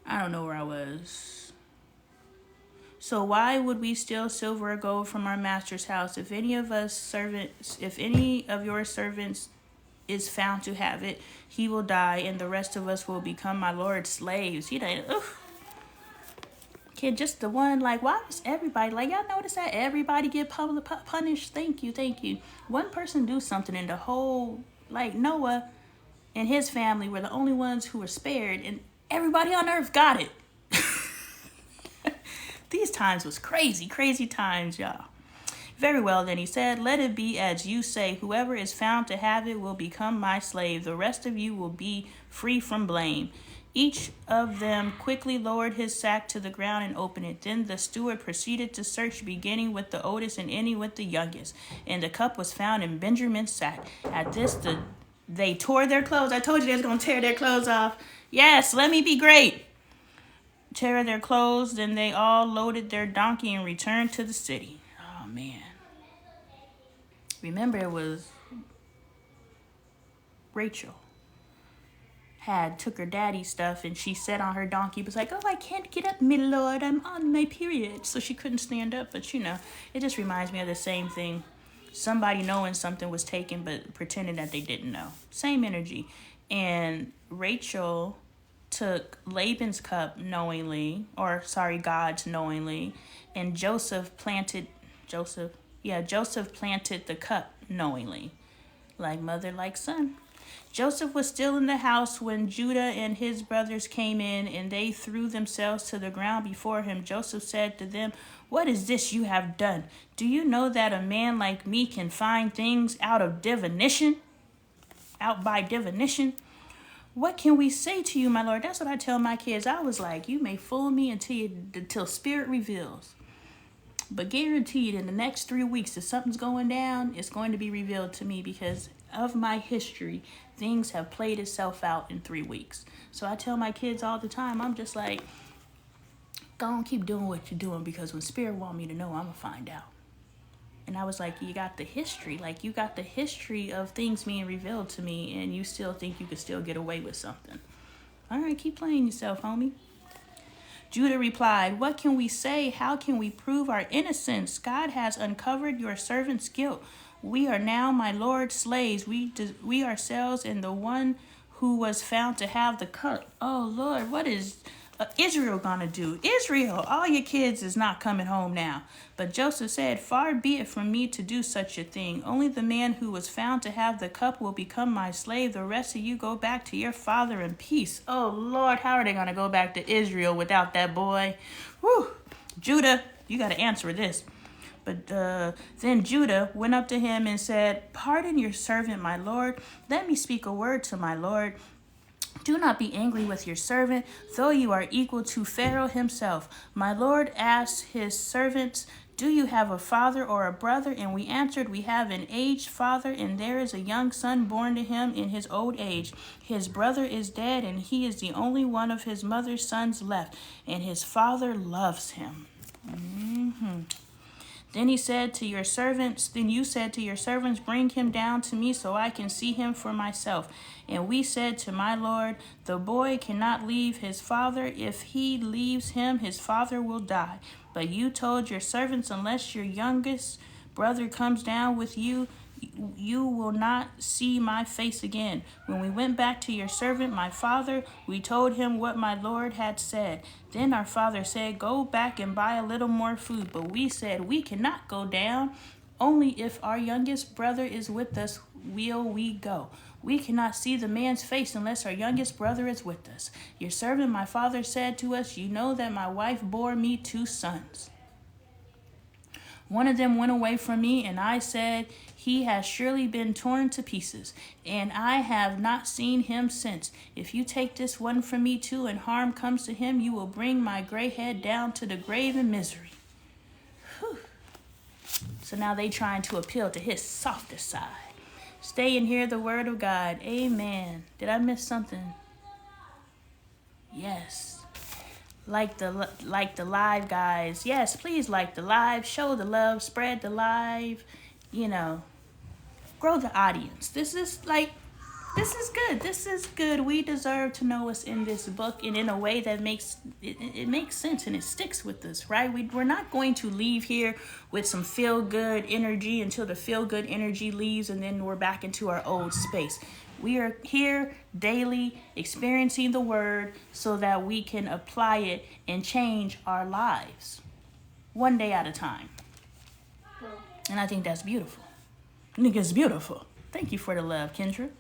I don't know where I was. So why would we steal silver or gold from our master's house? If any of your servants is found to have it, he will die, and the rest of us will become my Lord's slaves. Kid, just the one, why was everybody, y'all notice that everybody get punished? Thank you. One person do something, and the whole, Noah and his family were the only ones who were spared, and everybody on earth got it. These times was crazy times, y'all. Very well, then he said, let it be as you say. Whoever is found to have it will become my slave. The rest of you will be free from blame. Each of them quickly lowered his sack to the ground and opened it. Then the steward proceeded to search, beginning with the oldest and ending with the youngest. And the cup was found in Benjamin's sack. At this, they tore their clothes. I told you they was going to tear their clothes off. Yes, let me be great. Tear their clothes. Then they all loaded their donkey and returned to the city. Oh, man. Remember, it was Rachel took her daddy's stuff, and she sat on her donkey, was like, oh, I can't get up, my lord, I'm on my period. So she couldn't stand up, but it just reminds me of the same thing. Somebody knowing something was taken, but pretending that they didn't know. Same energy. And Rachel took Laban's cup knowingly, God's knowingly, and Joseph planted the cup knowingly. Like mother, like son. Joseph was still in the house when Judah and his brothers came in, and they threw themselves to the ground before him. Joseph said to them, what is this you have done? Do you know that a man like me can find things out by divination? What can we say to you, my lord? That's what I tell my kids. I was like, you may fool me until spirit reveals. But guaranteed in the next 3 weeks, if something's going down, it's going to be revealed to me because of my history. Things have played itself out in 3 weeks. So I tell my kids all the time, I'm just like, go on, keep doing what you're doing because when spirit want me to know, I'm going to find out. And I was like, you got the history. You got the history of things being revealed to me, and you still think you could still get away with something. All right, keep playing yourself, homie. Judah replied, what can we say? How can we prove our innocence? God has uncovered your servant's guilt. We are now my Lord's slaves. We ourselves and the one who was found to have the cup. Oh, Lord, what is Israel gonna do? Israel, all your kids is not coming home now. But Joseph said, far be it from me to do such a thing. Only the man who was found to have the cup will become my slave. The rest of you go back to your father in peace. Oh, Lord, how are they gonna go back to Israel without that boy? Whew. Judah, you gotta answer this. But then Judah went up to him and said, pardon your servant, my lord. Let me speak a word to my lord. Do not be angry with your servant, though you are equal to Pharaoh himself. My lord asked his servants, do you have a father or a brother? And we answered, we have an aged father, and there is a young son born to him in his old age. His brother is dead, and he is the only one of his mother's sons left, and his father loves him. Then you said to your servants, bring him down to me so I can see him for myself. And we said to my Lord, the boy cannot leave his father. If he leaves him, his father will die. But you told your servants, unless your youngest brother comes down with you, you will not see my face again. When we went back to your servant, my father, we told him what my Lord had said. Then our father said, go back and buy a little more food. But we said, we cannot go down. Only if our youngest brother is with us will we go. We cannot see the man's face unless our youngest brother is with us. Your servant, my father, said to us, you know that my wife bore me 2 sons. One of them went away from me, and I said, he has surely been torn to pieces, and I have not seen him since. If you take this one from me too, and harm comes to him, you will bring my gray head down to the grave in misery. Whew. So now they trying to appeal to his softer side. Stay and hear the word of God. Amen. Did I miss something? Yes. Like the live, guys. Yes, please like the live, show the love, spread the live, grow the audience. This is good. This is good. We deserve to know what's in this book, and in a way that makes it makes sense and it sticks with us, right? We're not going to leave here with some feel good energy until the feel good energy leaves, and then we're back into our old space. We are here daily experiencing the word so that we can apply it and change our lives one day at a time. And I think that's beautiful. I think it's beautiful. Thank you for the love, Kendra.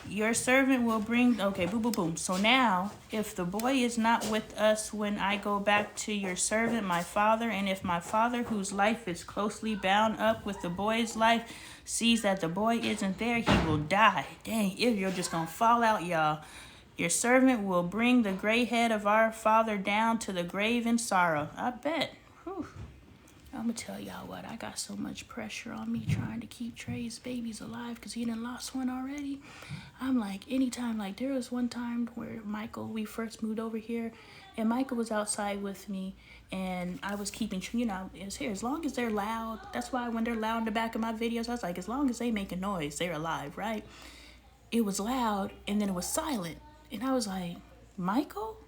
Your servant will bring... Okay, boom, boom, boom. So now, if the boy is not with us when I go back to your servant, my father, and if my father, whose life is closely bound up with the boy's life, sees that the boy isn't there, he will die. Dang, Israel just gonna fall out, y'all. Your servant will bring the gray head of our father down to the grave in sorrow. I bet. Whew. I'm gonna tell y'all what, I got so much pressure on me trying to keep Trey's babies alive because he done lost one already. I'm like, anytime, like there was one time where we first moved over here, and Michael was outside with me, and I was keeping, it's here, as long as they're loud. That's why when they're loud in the back of my videos, I was like, as long as they make a noise, they're alive, right? It was loud, and then it was silent, and I was like, Michael?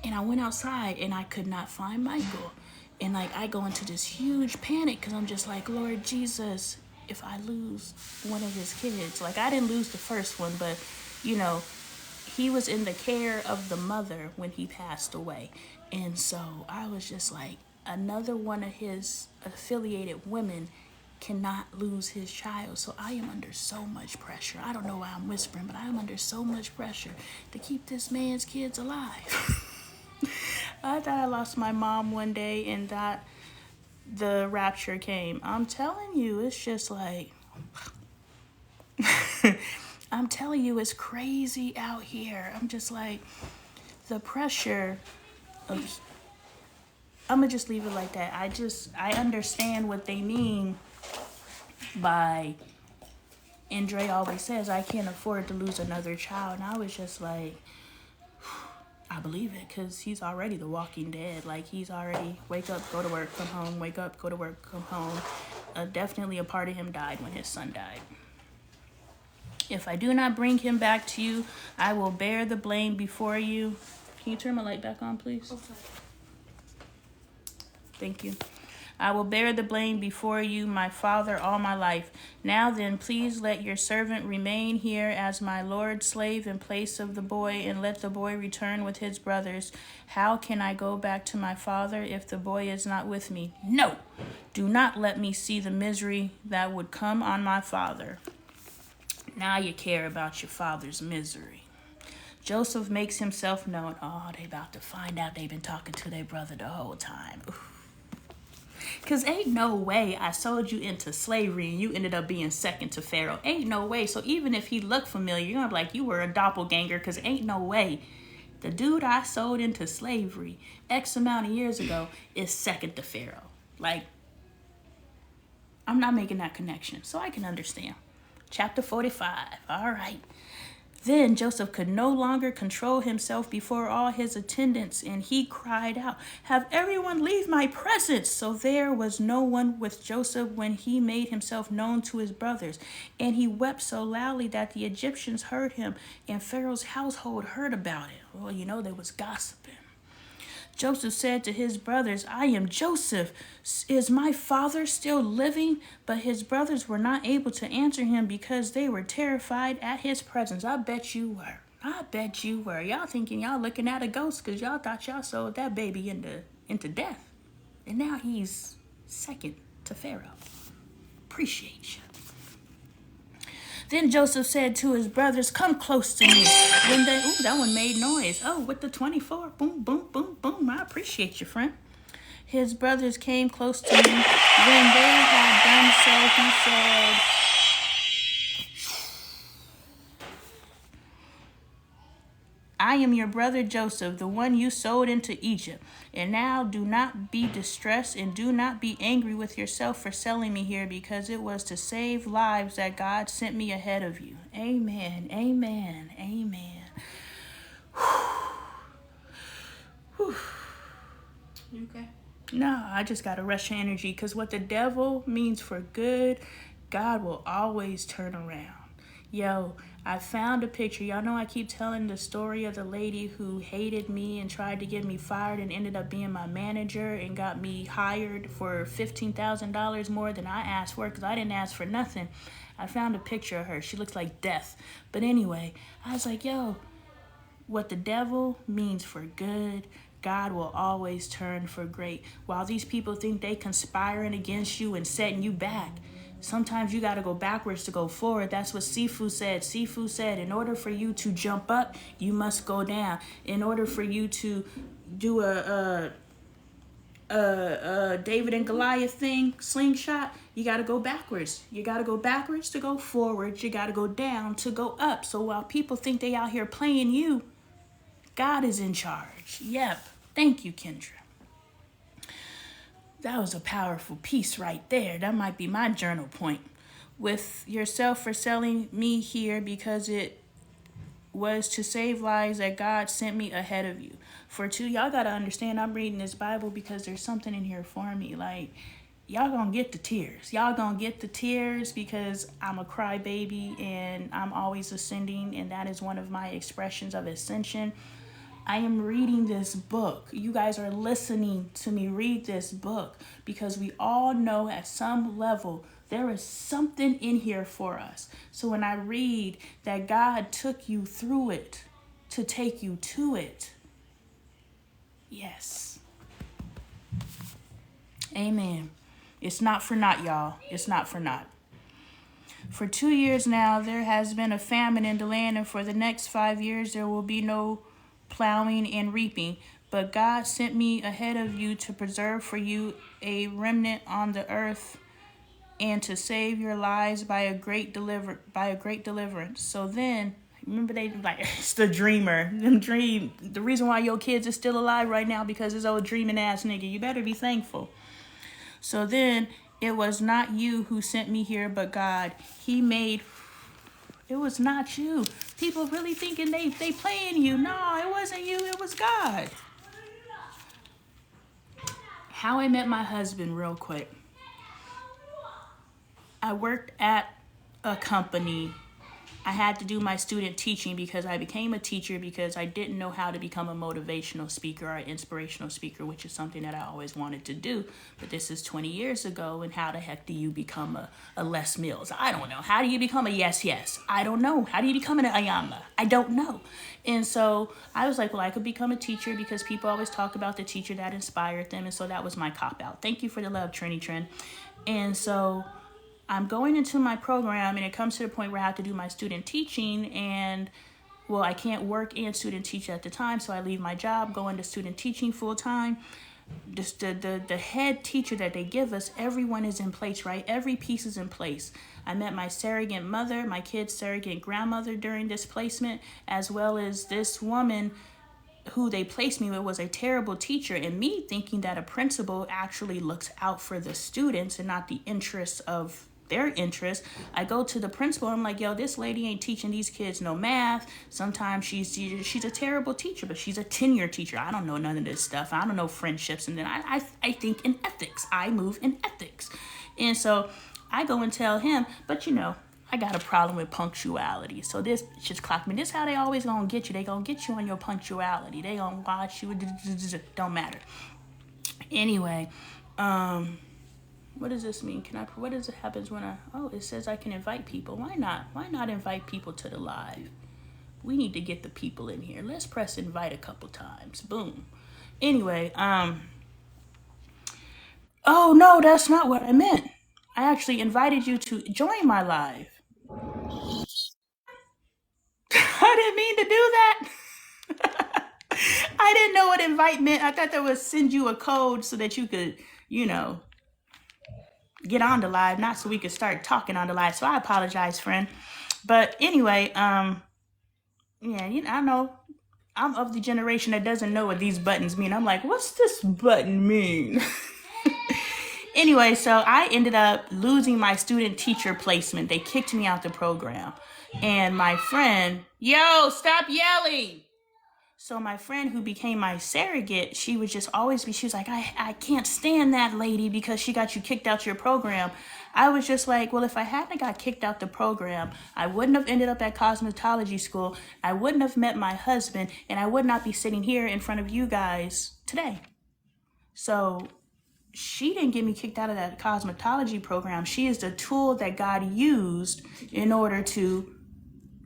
And I went outside, and I could not find Michael. And I go into this huge panic because I'm just like, Lord Jesus, if I lose one of his kids. I didn't lose the first one, but, he was in the care of the mother when he passed away. And so I was just like, another one of his affiliated women cannot lose his child. So I am under so much pressure. I don't know why I'm whispering, but I am under so much pressure to keep this man's kids alive. I thought I lost my mom one day and that the rapture came. I'm telling you, it's just like, I'm telling you, it's crazy out here. I'm just like, the pressure of, I'm gonna just leave it like that. I understand what they mean by, and Dre always says, I can't afford to lose another child. And I was just like, I believe it, because he's already the walking dead. He's already wake up, go to work, come home, wake up, go to work, come home. Definitely a part of him died when his son died. If I do not bring him back to you, I will bear the blame before you. Can you turn my light back on, please? Okay. Thank you. I will bear the blame before you, my father, all my life. Now then, please let your servant remain here as my Lord's slave in place of the boy, and let the boy return with his brothers. How can I go back to my father if the boy is not with me? No, do not let me see the misery that would come on my father. Now you care about your father's misery. Joseph makes himself known. Oh, they about to find out they've been talking to their brother the whole time. Oof. Because ain't no way I sold you into slavery and you ended up being second to Pharaoh. Ain't no way. So even if he looked familiar, you're going to be like, you were a doppelganger, because ain't no way. The dude I sold into slavery X amount of years ago is second to Pharaoh. I'm not making that connection, so I can understand. Chapter 45. All right. Then Joseph could no longer control himself before all his attendants, and he cried out, "Have everyone leave my presence!" So there was no one with Joseph when he made himself known to his brothers. And he wept so loudly that the Egyptians heard him, and Pharaoh's household heard about it. Well, they was gossiping. Joseph said to his brothers, "I am Joseph. Is my father still living?" But his brothers were not able to answer him because they were terrified at his presence. I bet you were. I bet you were. Y'all thinking y'all looking at a ghost because y'all thought y'all sold that baby into death. And now he's second to Pharaoh. Appreciate you. Then Joseph said to his brothers, "Come close to me." When they, that one made noise. Oh, with the 24. Boom, boom, boom, boom. I appreciate you, friend. His brothers came close to me. When they had done so, he said, "I am your brother Joseph, the one you sold into Egypt. And now do not be distressed and do not be angry with yourself for selling me here, because it was to save lives that God sent me ahead of you." Amen, amen, amen. Whew. You okay? No, I just got to rush your energy, because what the devil means for good, God will always turn around. Yo, I found a picture. Y'all know I keep telling the story of the lady who hated me and tried to get me fired and ended up being my manager and got me hired for $15,000 more than I asked for, because I didn't ask for nothing. I found a picture of her. She looks like death. But anyway, I was like, yo, what the devil means for good, God will always turn for great. While these people think they conspiring against you and setting you back, sometimes you got to go backwards to go forward. That's what Sifu said. Sifu said, in order for you to jump up, you must go down. In order for you to do a David and Goliath thing, slingshot, you got to go backwards. You got to go backwards to go forward. You got to go down to go up. So while people think they out here playing you, God is in charge. Yep. Thank you, Kendra. That was a powerful piece right there. That might be my journal point. With yourself for selling me here, because it was to save lives that God sent me ahead of you. For two, y'all got to understand, I'm reading this Bible because there's something in here for me. Like, y'all gonna get the tears. Y'all gonna get the tears because I'm a crybaby and I'm always ascending, and that is one of my expressions of ascension. I am reading this book. You guys are listening to me read this book because we all know at some level there is something in here for us. So when I read that God took you through it to take you to it, yes. Amen. It's not for naught, y'all. It's not for naught. For 2 years now, there has been a famine in the land, and for the next 5 years, there will be no plowing and reaping. But God sent me ahead of you to preserve for you a remnant on the earth and to save your lives by a great deliverance. So then, remember they like, it's the dreamer. The reason why your kids are still alive right now because this old dreaming ass nigga. You better be thankful. So then, it was not you who sent me here, but God. It was not you. People really thinking they playing you. No, it wasn't you. It was God. How I met my husband real quick. I worked at a company. I had to do my student teaching because I became a teacher because I didn't know how to become a motivational speaker or inspirational speaker, which is something that I always wanted to do. But this is 20 years ago, and how the heck do you become a Les Mills? I don't know. How do you become a yes? I don't know. How do you become an Ayama? I don't know. And so I was like, well, I could become a teacher because people always talk about the teacher that inspired them. And so that was my cop-out. Thank you for the love, Trini Trend. And so I'm going into my program, and it comes to the point where I have to do my student teaching, and well, I can't work and student teach at the time, so I leave my job, go into student teaching full time. Just the head teacher that they give us, everyone is in place, right? Every piece is in place. I met my surrogate mother, my kid's surrogate grandmother during this placement, as well as this woman who they placed me with was a terrible teacher, and me thinking that a principal actually looks out for the students and not the interests of their interest. I go to the principal. I'm like, yo, this lady ain't teaching these kids no math. Sometimes she's a terrible teacher, but she's a tenure teacher. I don't know none of this stuff. I don't know friendships. And then I think in ethics. I move in ethics. And so I go and tell him, but I got a problem with punctuality. So this just clocked me. This how they always gonna get you. They gonna get you on your punctuality. They gonna watch you. Don't matter. Anyway, what does this mean? What does it happens when it says I can invite people. Why not? Why not invite people to the live? We need to get the people in here. Let's press invite a couple times. Boom. Anyway, oh no, that's not what I meant. I actually invited you to join my live. I didn't mean to do that. I didn't know what invite meant. I thought that would send you a code so that you could, get on the live, not so we could start talking on the live. So I apologize, friend. But anyway, I know I'm of the generation that doesn't know what these buttons mean. I'm like, what's this button mean? Anyway, so I ended up losing my student teacher placement. They kicked me out the program. And my friend, yo, stop yelling. So my friend who became my surrogate, she would just always she was like, I can't stand that lady because she got you kicked out your program. I was just like, well, if I hadn't got kicked out the program, I wouldn't have ended up at cosmetology school. I wouldn't have met my husband, and I would not be sitting here in front of you guys today. So she didn't get me kicked out of that cosmetology program. She is the tool that God used in order to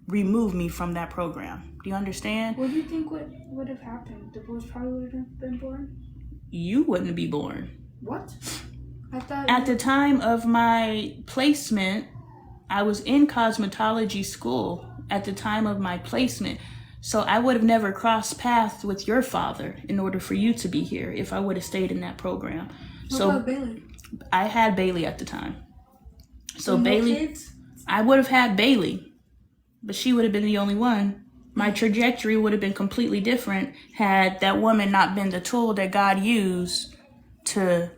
remove me from that program. Do you understand? What do you think would have happened? Divorce probably would have been born? You wouldn't be born. What? I thought at the time of my placement, I was in cosmetology school at the time of my placement. So I would have never crossed paths with your father in order for you to be here if I would have stayed in that program. What about Bailey? I had Bailey at the time. So no Bailey, kids? I would have had Bailey, but she would have been the only one. My trajectory would have been completely different had that woman not been the tool that God used to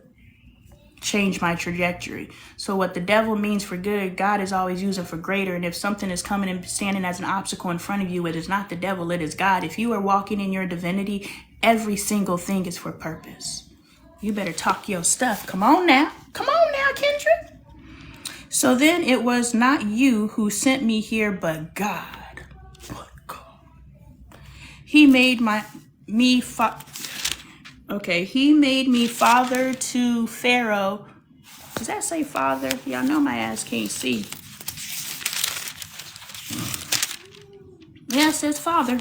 change my trajectory. So what the devil means for good, God is always using for greater. And if something is coming and standing as an obstacle in front of you, it is not the devil, it is God. If you are walking in your divinity, every single thing is for purpose. You better talk your stuff. Come on now, Kendra. So then it was not you who sent me here, but God. He made me father to Pharaoh. Does that say father? Y'all know my ass can't see. Yeah, it says father.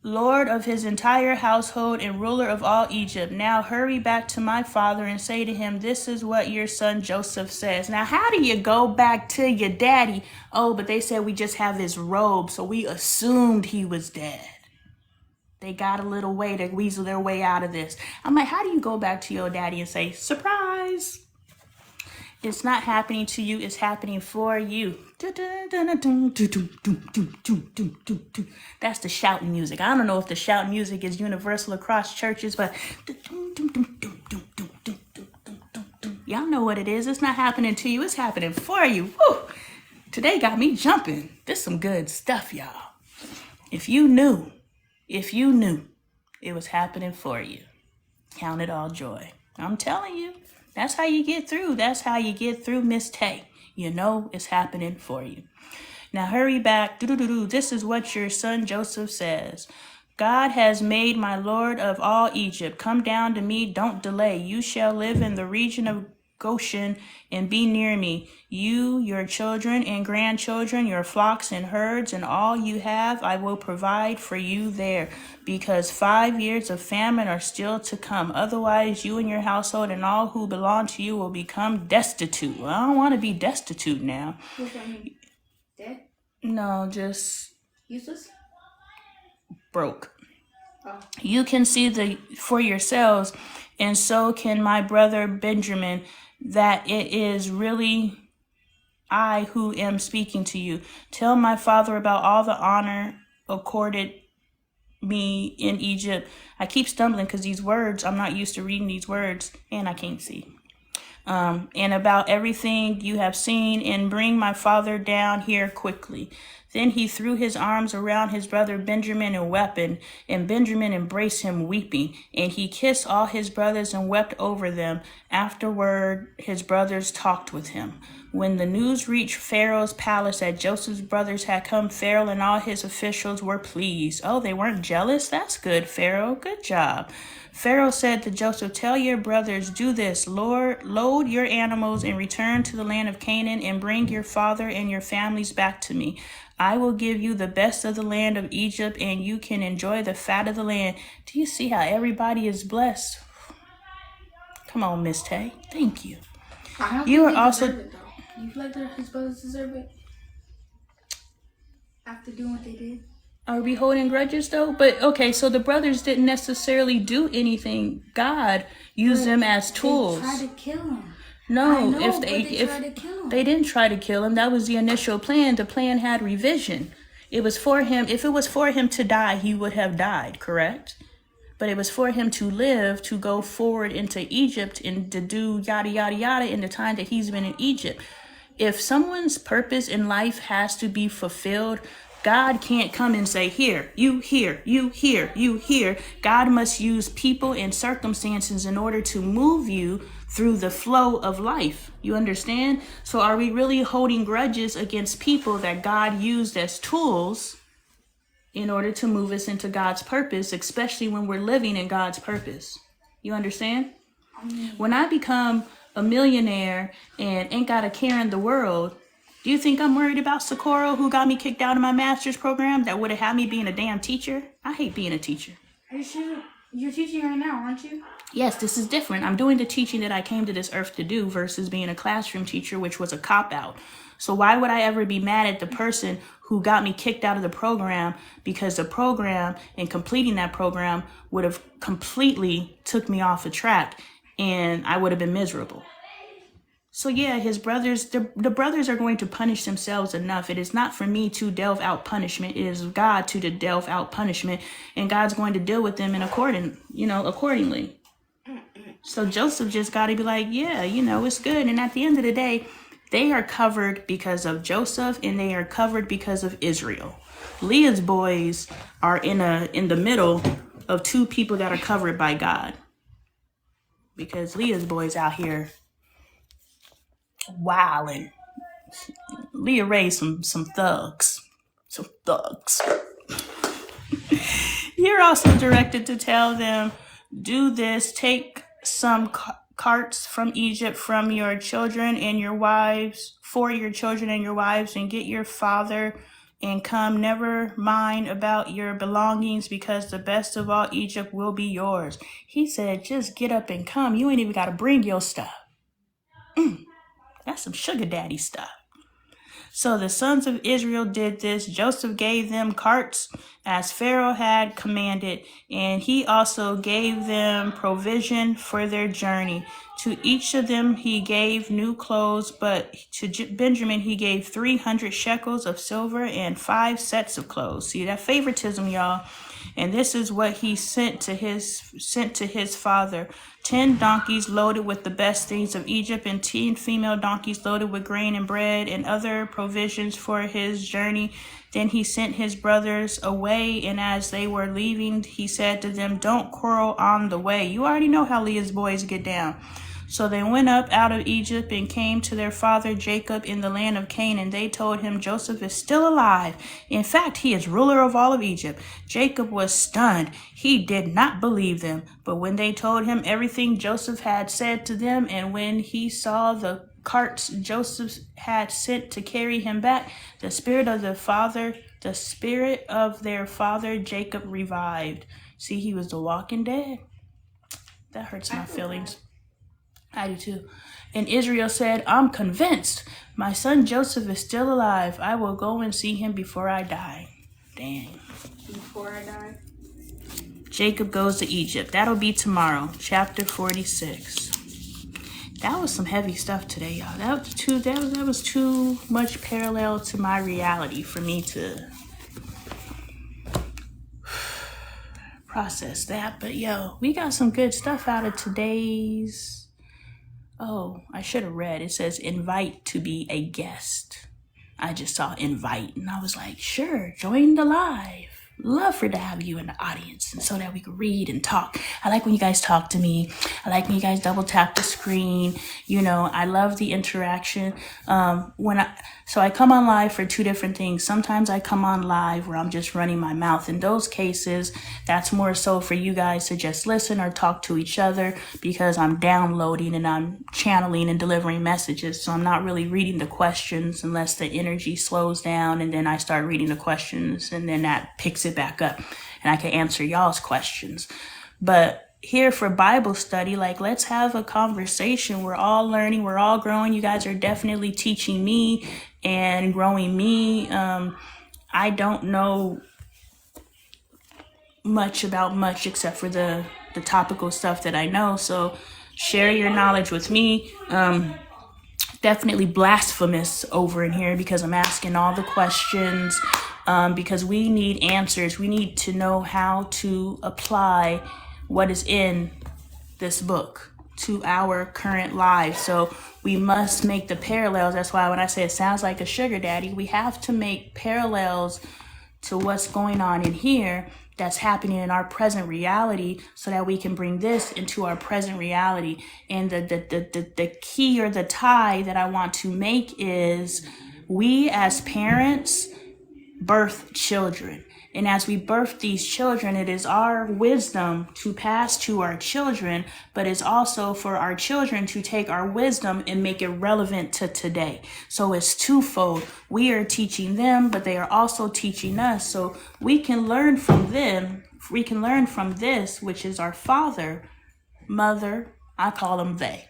Lord of his entire household and ruler of all Egypt. Now hurry back to my father and say to him, this is what your son Joseph says. Now, how do you go back to your daddy? Oh, but they said we just have his robe, so we assumed he was dead. They got a little way to weasel their way out of this. I'm like, how do you go back to your daddy and say, surprise? It's not happening to you, it's happening for you. That's the shouting music. I don't know if the shouting music is universal across churches, but y'all know what it is. It's not happening to you, it's happening for you. Woo! Today got me jumping. This is some good stuff, y'all. If you knew it was happening for you, count it all joy. I'm telling you. That's how you get through. That's how you get through, Miss Tay. You know it's happening for you. Now hurry back. This is what your son Joseph says. God has made my Lord of all Egypt. Come down to me. Don't delay. You shall live in the region of Goshen and be near me. You, your children and grandchildren, your flocks and herds, and all you have, I will provide for you there, because 5 years of famine are still to come. Otherwise, you and your household and all who belong to you will become destitute. Well, I don't want to be destitute now. What does that mean? Dead? No, just useless? Broke. Oh. You can see for yourselves, and so can my brother Benjamin, that it is really I who am speaking to you. Tell my father about all the honor accorded me in Egypt. I keep stumbling because these words, I'm not used to reading these words, and I can't see. and about everything you have seen, and bring my father down here quickly. Then he threw his arms around his brother Benjamin and wept, and Benjamin embraced him weeping. And he kissed all his brothers and wept over them. Afterward, his brothers talked with him. When the news reached Pharaoh's palace that Joseph's brothers had come, Pharaoh and all his officials were pleased. Oh, they weren't jealous? That's good, Pharaoh. Good job. Pharaoh said to Joseph, tell your brothers, do this, Lord, load your animals and return to the land of Canaan and bring your father and your families back to me. I will give you the best of the land of Egypt, and you can enjoy the fat of the land. Do you see how everybody is blessed? Come on, Miss Tay. Thank you. You are also... It, though. You feel like his brothers deserve it? After doing what they did? Are we holding grudges though? But okay, so the brothers didn't necessarily do anything. God used them as tools. They tried to kill him. No, if they didn't try to kill him, that was the initial plan. The plan had revision. It was for him. If it was for him to die, he would have died, correct? But it was for him to live, to go forward into Egypt and to do yada, yada, yada in the time that he's been in Egypt. If someone's purpose in life has to be fulfilled, God can't come and say, here, you here, you here, you here. God must use people and circumstances in order to move you through the flow of life. You understand? So are we really holding grudges against people that God used as tools in order to move us into God's purpose, especially when we're living in God's purpose? You understand? When I become a millionaire and ain't got a care in the world, do you think I'm worried about Socorro, who got me kicked out of my master's program, that would have had me being a damn teacher? I hate being a teacher. Are you sure? You're teaching right now, aren't you? Yes, this is different. I'm doing the teaching that I came to this earth to do versus being a classroom teacher, which was a cop-out. So why would I ever be mad at the person who got me kicked out of the program, because the program and completing that program would have completely took me off the track and I would have been miserable. So yeah, his brothers, the brothers are going to punish themselves enough. It is not for me to delve out punishment. It is God to delve out punishment, and God's going to deal with them accordingly. So Joseph just got to be like, yeah, it's good. And at the end of the day, they are covered because of Joseph, and they are covered because of Israel. Leah's boys are in the middle of two people that are covered by God, because Leah's boys out here wilding. Leah raised some thugs. You're also directed to tell them, do this, take some carts from Egypt from your children and your wives, for your children and your wives, and get your father and come. Never mind about your belongings, because the best of all Egypt will be yours. He said, just get up and come. You ain't even got to bring your stuff. That's some sugar daddy stuff. So the sons of Israel did this. Joseph gave them carts as Pharaoh had commanded, and he also gave them provision for their journey. To each of them he gave new clothes, but to Benjamin he gave 300 shekels of silver and 5 sets of clothes. See that favoritism, y'all. And this is what he sent to his father: 10 donkeys loaded with the best things of Egypt, and 10 female donkeys loaded with grain and bread and other provisions for his journey. Then he sent his brothers away, and as they were leaving, he said to them, don't quarrel on the way. You already know how Leah's boys get down. So they went up out of Egypt and came to their father Jacob in the land of Canaan. They told him, Joseph is still alive. In fact, he is ruler of all of Egypt. Jacob was stunned. He did not believe them. But when they told him everything Joseph had said to them, and when he saw the carts Joseph had sent to carry him back, the spirit of their father Jacob revived. See, he was the walking dead. That hurts my feelings. I do too. And Israel said, I'm convinced my son Joseph is still alive. I will go and see him before I die. Dang. Before I die? Jacob goes to Egypt. That'll be tomorrow. Chapter 46. That was some heavy stuff today, y'all. That was too much parallel to my reality for me to process that. But yo, we got some good stuff out of today's Oh, I should have read. It says invite to be a guest. I just saw invite and I was like, sure, join the live. Love for to have you in the audience and so that we can read and talk. I like when you guys talk to me. I like when you guys double tap the screen. You know, I love the interaction. So I come on live for two different things. Sometimes I come on live where I'm just running my mouth. In those cases, that's more so for you guys to just listen or talk to each other because I'm downloading and I'm channeling and delivering messages. So I'm not really reading the questions unless the energy slows down and then I start reading the questions and then that picks it back up and I can answer y'all's questions. But here for Bible study, like, let's have a conversation. We're all learning, we're all growing. You guys are definitely teaching me and growing me. I don't know much about much except for the topical stuff that I know. So share your knowledge with me. Definitely blasphemous over in here because I'm asking all the questions. Because we need answers. We need to know how to apply what is in this book to our current lives. So we must make the parallels. That's why when I say it sounds like a sugar daddy, we have to make parallels to what's going on in here that's happening in our present reality so that we can bring this into our present reality. And the key or the tie that I want to make is we as parents birth children. And as we birth these children, it is our wisdom to pass to our children, but it's also for our children to take our wisdom and make it relevant to today. So it's twofold. We are teaching them, but they are also teaching us. So we can learn from them. We can learn from this, which is our father, mother. I call them they.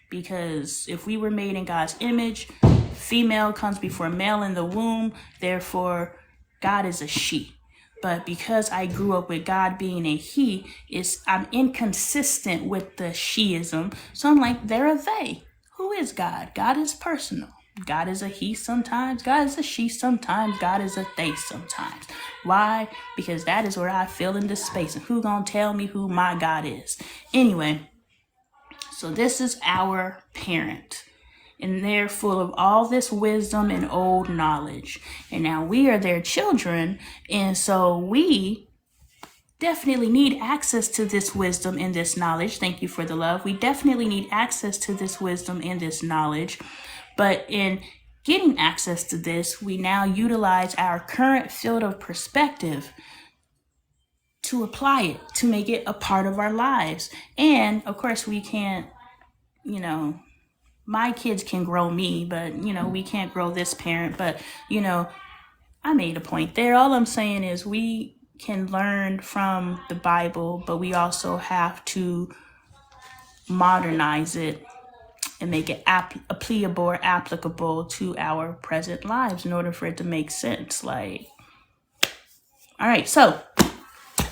Because if we were made in God's image, female comes before male in the womb. Therefore, God is a she. But because I grew up with God being a he, I'm inconsistent with the sheism. So I'm like, they're a they. Who is God? God is personal. God is a he sometimes. God is a she sometimes. God is a they sometimes. Why? Because that is where I fill in the space. And who gonna tell me who my God is? Anyway, so this is our parent. And they're full of all this wisdom and old knowledge. And now we are their children. And so we definitely need access to this wisdom and this knowledge. Thank you for the love. We definitely need access to this wisdom and this knowledge. But in getting access to this, we now utilize our current field of perspective to apply it, to make it a part of our lives. And of course, we can't, my kids can grow me, but, we can't grow this parent. But, I made a point there. All I'm saying is we can learn from the Bible, but we also have to modernize it and make it applicable or applicable to our present lives in order for it to make sense. All right, so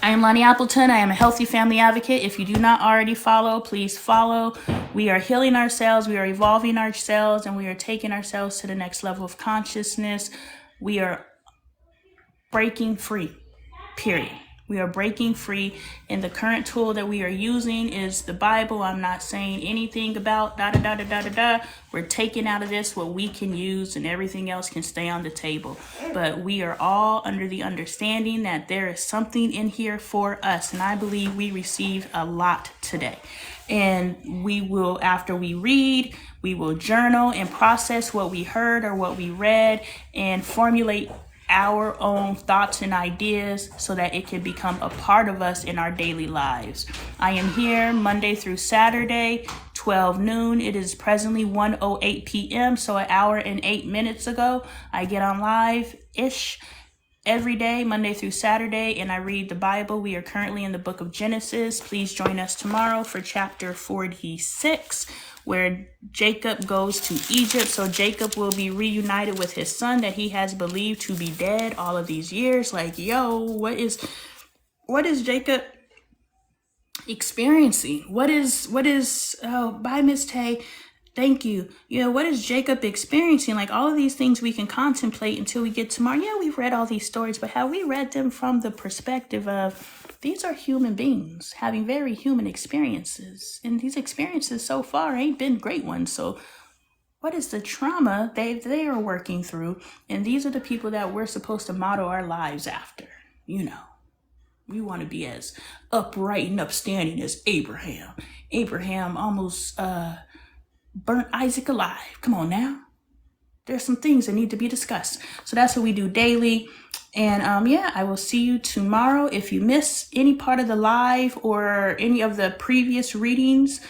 I am Lonnie Appleton. I am a healthy family advocate. If you do not already follow, please follow. We are healing ourselves. We are evolving ourselves, and we are taking ourselves to the next level of consciousness. We are breaking free, period. We are breaking free, and the current tool that we are using is the Bible. I'm not saying anything about We're taking out of this what we can use, and everything else can stay on the table. But we are all under the understanding that there is something in here for us, and I believe we received a lot today. And we will, after we read, we will journal and process what we heard or what we read and formulate our own thoughts and ideas so that it can become a part of us in our daily lives. I am here Monday through Saturday, 12 noon. It is presently 1:08 p.m. So an hour and 8 minutes ago, I get on live-ish every day, Monday through Saturday, and I read the Bible. We are currently in the book of Genesis. Please join us tomorrow for chapter 46, where Jacob goes to Egypt. So Jacob will be reunited with his son that he has believed to be dead all of these years. What is Jacob experiencing? Bye, Miss Tay. Thank you. What is Jacob experiencing? All of these things we can contemplate until we get tomorrow. Yeah, we've read all these stories, but have we read them from the perspective of these are human beings having very human experiences. And these experiences so far ain't been great ones. So what is the trauma they are working through? And these are the people that we're supposed to model our lives after. You know, we want to be as upright and upstanding as Abraham. Abraham almost burnt Isaac alive. Come on now. There's some things that need to be discussed. So that's what we do daily. And yeah, I will see you tomorrow. If you miss any part of the live or any of the previous readings,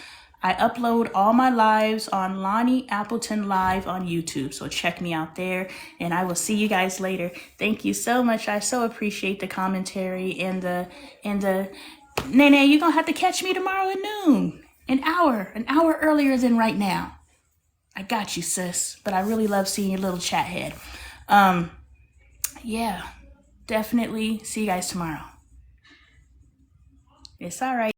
I upload all my lives on Lonnie Appleton Live on YouTube. So check me out there, and I will see you guys later. Thank you so much. I so appreciate the commentary and the Nene, you're gonna have to catch me tomorrow at noon. An hour earlier than right now. I got you, sis. But I really love seeing your little chat head. Yeah, definitely see you guys tomorrow. It's all right.